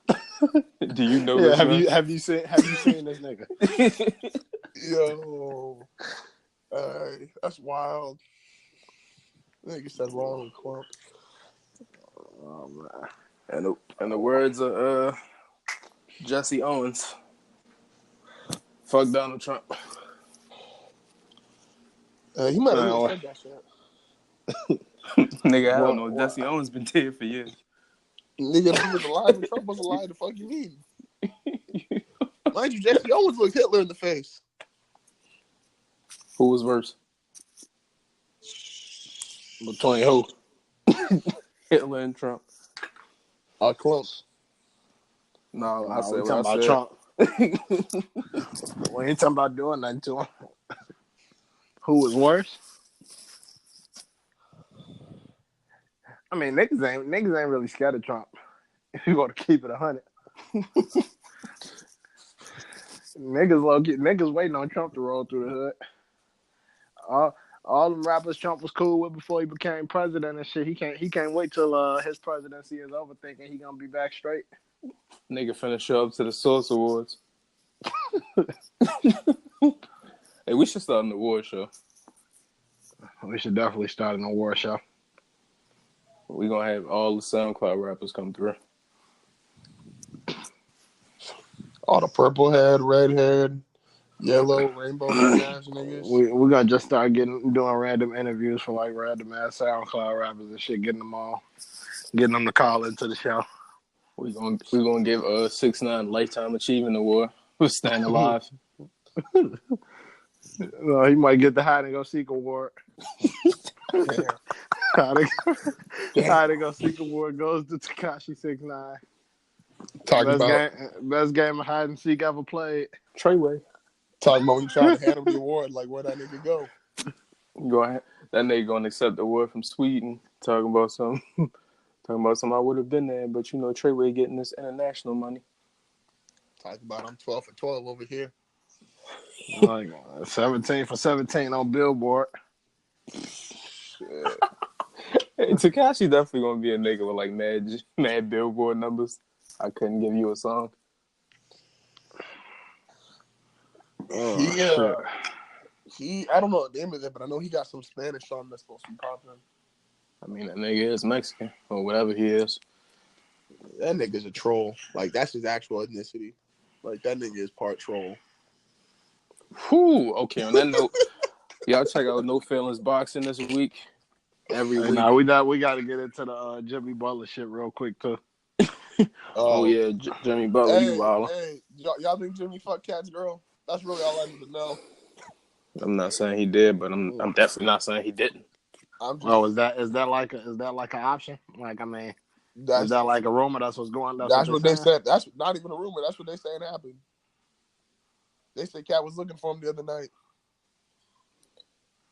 do you know? Yeah, have you seen this nigga? Yo, that's wild. Nigga said Ronald Clump. Oh man. And the words of Jesse Owens. Fuck Donald Trump. He might have said that shit. Nigga, I don't know. Jesse Owens been dead for years. Nigga, if he was alive and Trump was alive, the fuck you mean? Mind you, Jesse Owens looked Hitler in the face. Who was worse? Between who? Hitler and Trump. Clump. No, I said we what I said. Trump. We ain't talking about doing nothing to him. Who was worse? I mean, niggas ain't really scared of Trump. If you want to keep it 100. Niggas waiting on Trump to roll through the hood. All them rappers Trump was cool with before he became president and shit. He can't wait till his presidency is over, thinking he gonna be back straight. Nigga finna show up to the Source Awards. Hey, we should start an award show. We should definitely start an award show. We gonna have all the SoundCloud rappers come through. All the purple head, red head, yellow, rainbow ass niggas. We're gonna just start doing random interviews for like random ass SoundCloud rappers and shit, getting them to call into the show. We gonna give 6ix9ine Lifetime Achievement Award for staying alive. He might get the Hide and Go Seek Award. Hide and Go Seek Award goes to Tekashi 6ix9ine. Best game of hide and seek ever played. Treyway. Talking about when you trying to hand him the award, like where that nigga go? Go ahead. That nigga gonna accept the award from Sweden. Talking about some I would have been there, but you know Treyway getting this international money. Talking about I'm 12 for 12 over here. Like 17 for 17 on Billboard. Shit. Hey, Tekashi definitely gonna be a nigga with like mad Billboard numbers. I couldn't give you a song. Oh shit. I don't know the name of it, but I know he got some Spanish song that's supposed to be popping. I mean, that nigga is Mexican or whatever he is. That nigga's a troll. Like, that's his actual ethnicity. Like, that nigga is part troll. Whew. Okay, on that note, y'all check out No Feelings Boxing this week. Every week. Now we got to get into the Jimmy Butler shit real quick too. Oh yeah, Jimmy Butler, he wild. Hey, y'all think Jimmy fucked Cat's girl? That's really all I need to know. I'm not saying he did, but I'm definitely not saying he didn't. Is that like an option? Like, I mean, is that like a rumor? That's what's going on. That's what they said. That's not even a rumor. That's what they saying happened. They said Cat was looking for him the other night.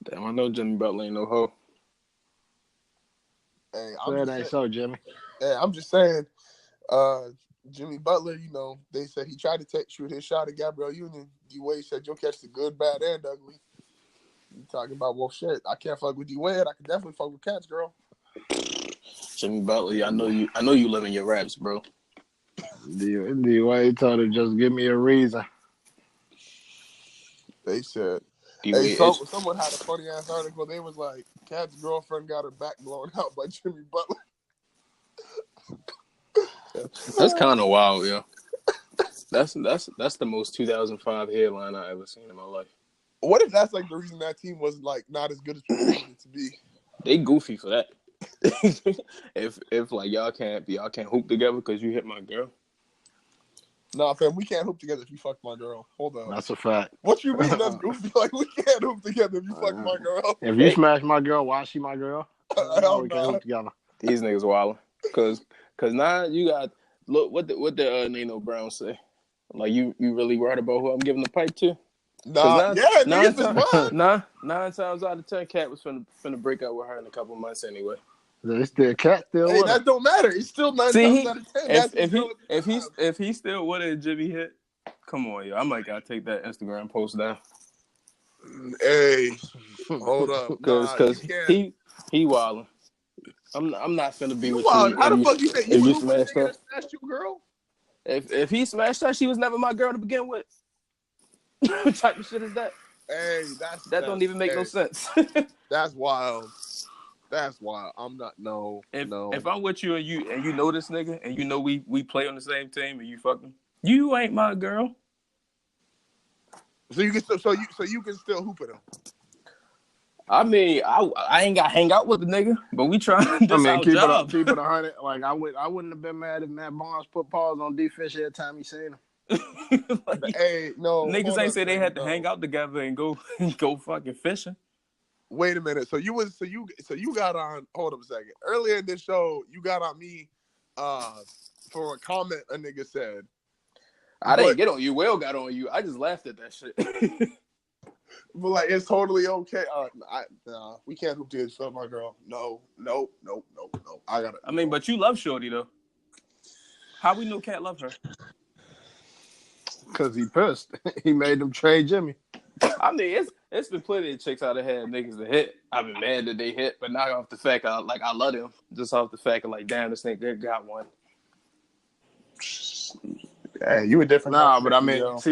Damn, I know Jimmy Butler ain't no hoe. Hey, Jimmy. Hey, I'm just saying, Jimmy Butler, you know, they said he tried to shoot his shot at Gabrielle Union. D-Wade said, you'll catch the good, bad, and ugly. You talking about, well, shit, I can't fuck with D-Wade. I can definitely fuck with Cat's girl. Jimmy Butler, I know you live in your raps, bro. D-Wade told him, just give me a reason. They said, someone had a funny ass article. They was like, Cat's girlfriend got her back blown out by Jimmy Butler. That's kind of wild, yo. That's the most 2005 headline I ever seen in my life. What if that's like the reason that team was like not as good as people wanted it to be? They goofy for that. if like y'all can't hoop together because you hit my girl. Nah, fam, we can't hoop together if you fuck my girl. Hold on. That's a fact. What you mean that's goofy? Like, we can't hoop together if you fuck my girl. If you smash my girl, why is she my girl? We can't hoop together. These niggas wildin'. Cause now you got look what the Nino Brown say. Like you really worried about who I'm giving the pipe to? Nine times out of 10, Cat was finna break up with her in a couple months anyway. Cat still. Hey, that don't matter. It's still 9 times out of 10. If he's still with it, Jimmy hit. Come on, yo. I might gotta take that Instagram post down. Hey, hold up, because he wildin'. I'm not finna be with you. you. How the fuck you think you smashed her? Smashed your girl? If he smashed her, she was never my girl to begin with. What type of shit is that? Hey, that don't even make no sense. That's wild. That's wild. I'm not. No. If I'm with you and you know this nigga and you know we play on the same team and you fucking, you ain't my girl. So you can still hoop at him. I mean, I ain't got to hang out with the nigga, but we trying. Keep it 100. Like I wouldn't have been mad if Matt Barnes put pause on defense every time he seen him. Like, hey, no, niggas ain't say they had to hang out together and go fucking fishing. Wait a minute. So you got on. Hold up a second. Earlier in this show, you got on me for a comment a nigga said. I didn't get on you. Will got on you. I just laughed at that shit. But like, it's totally okay. We can't hoop together for my girl. No. I mean, but you love Shorty though. How we know Cat love her? Because he pissed. He made them trade Jimmy. I mean, it's been plenty of chicks out of had niggas to hit. I've been mad that they hit, but not off the fact I love them. Just off the fact of like, damn, this nigga got one. Hey, you a different. But I mean, it's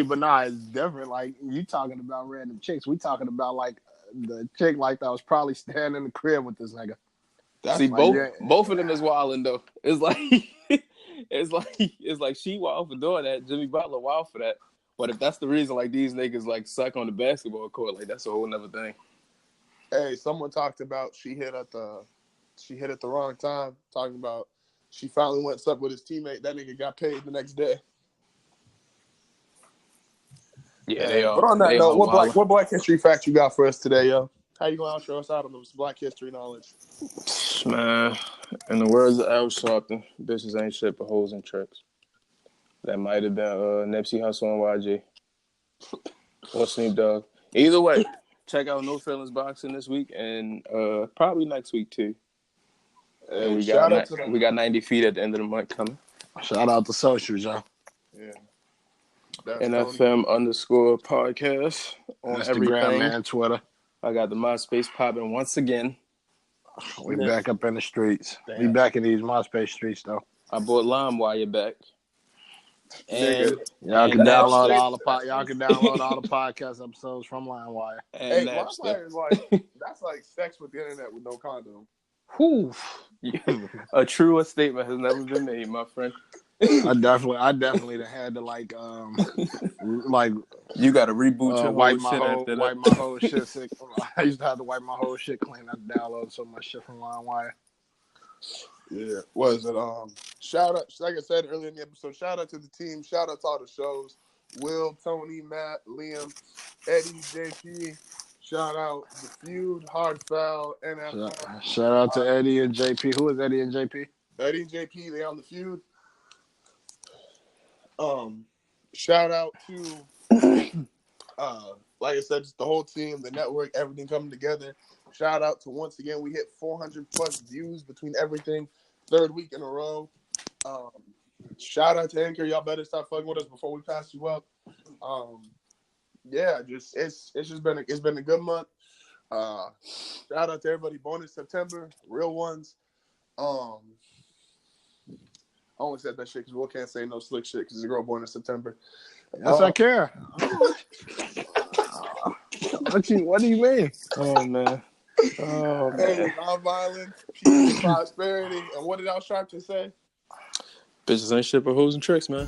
different. Like, you talking about random chicks. We talking about like the chick like that was probably standing in the crib with this nigga. Both of them is wilding though. It's like she wild for doing that. Jimmy Butler wild for that. But if that's the reason, like these niggas like suck on the basketball court, like that's a whole nother thing. Hey, someone talked about she hit at the wrong time. Talking about she finally went up with his teammate. That nigga got paid the next day. Yeah, they are. But on that note, what Black History fact you got for us today, yo? How you gonna outro us out on those Black History knowledge? Man, in the words of Al Sharpton, bitches ain't shit but hoes and tricks. That might have been Nipsey Hussle and YG. Or Snoop Dogg. Either way, check out No Feelings Boxing this week and probably next week too. And we got 90 feet at the end of the month coming. Shout out to socials, y'all. Yeah. That's Tony. NFM_podcast on Instagram everything. and Twitter. I got the MySpace popping once again. We back up in the streets. Damn. We back in these MySpace streets though. I bought LimeWire back. And Y'all can That's download shit. all the podcast episodes from LimeWire. Hey, and LimeWire is like that's like sex with the internet with no condom. Whew. A truer statement has never been made, my friend. I definitely had to like you got to reboot your wipe whole shit after that. wipe my whole shit. I used to have to wipe my whole shit clean. I downloaded so much shit from LimeWire. Yeah, was it? Shout out, like I said earlier in the episode. Shout out to the team. Shout out to all the shows. Will, Tony, Matt, Liam, Eddie, JP. Shout out the Feud, Hard Foul, NFL. Shout out to Eddie and JP. Who is Eddie and JP? Eddie and JP, they on the Feud. Shout out to like I said, just the whole team, the network, everything coming together. Shout out to once again, we hit 400 plus views between everything, 3rd week in a row. Shout out to Anchor, y'all better stop fucking with us before we pass you up. Yeah, just it's been a good month. Shout out to everybody born in September, real ones. I only said that shit because Will can't say no slick shit because he's a girl born in September. Yes, I care. What do you mean? Oh, man. Oh, man. Hey, non-violence, peace, and prosperity. And what did Al Sharpton say? Bitches ain't shit but hoes and tricks, man.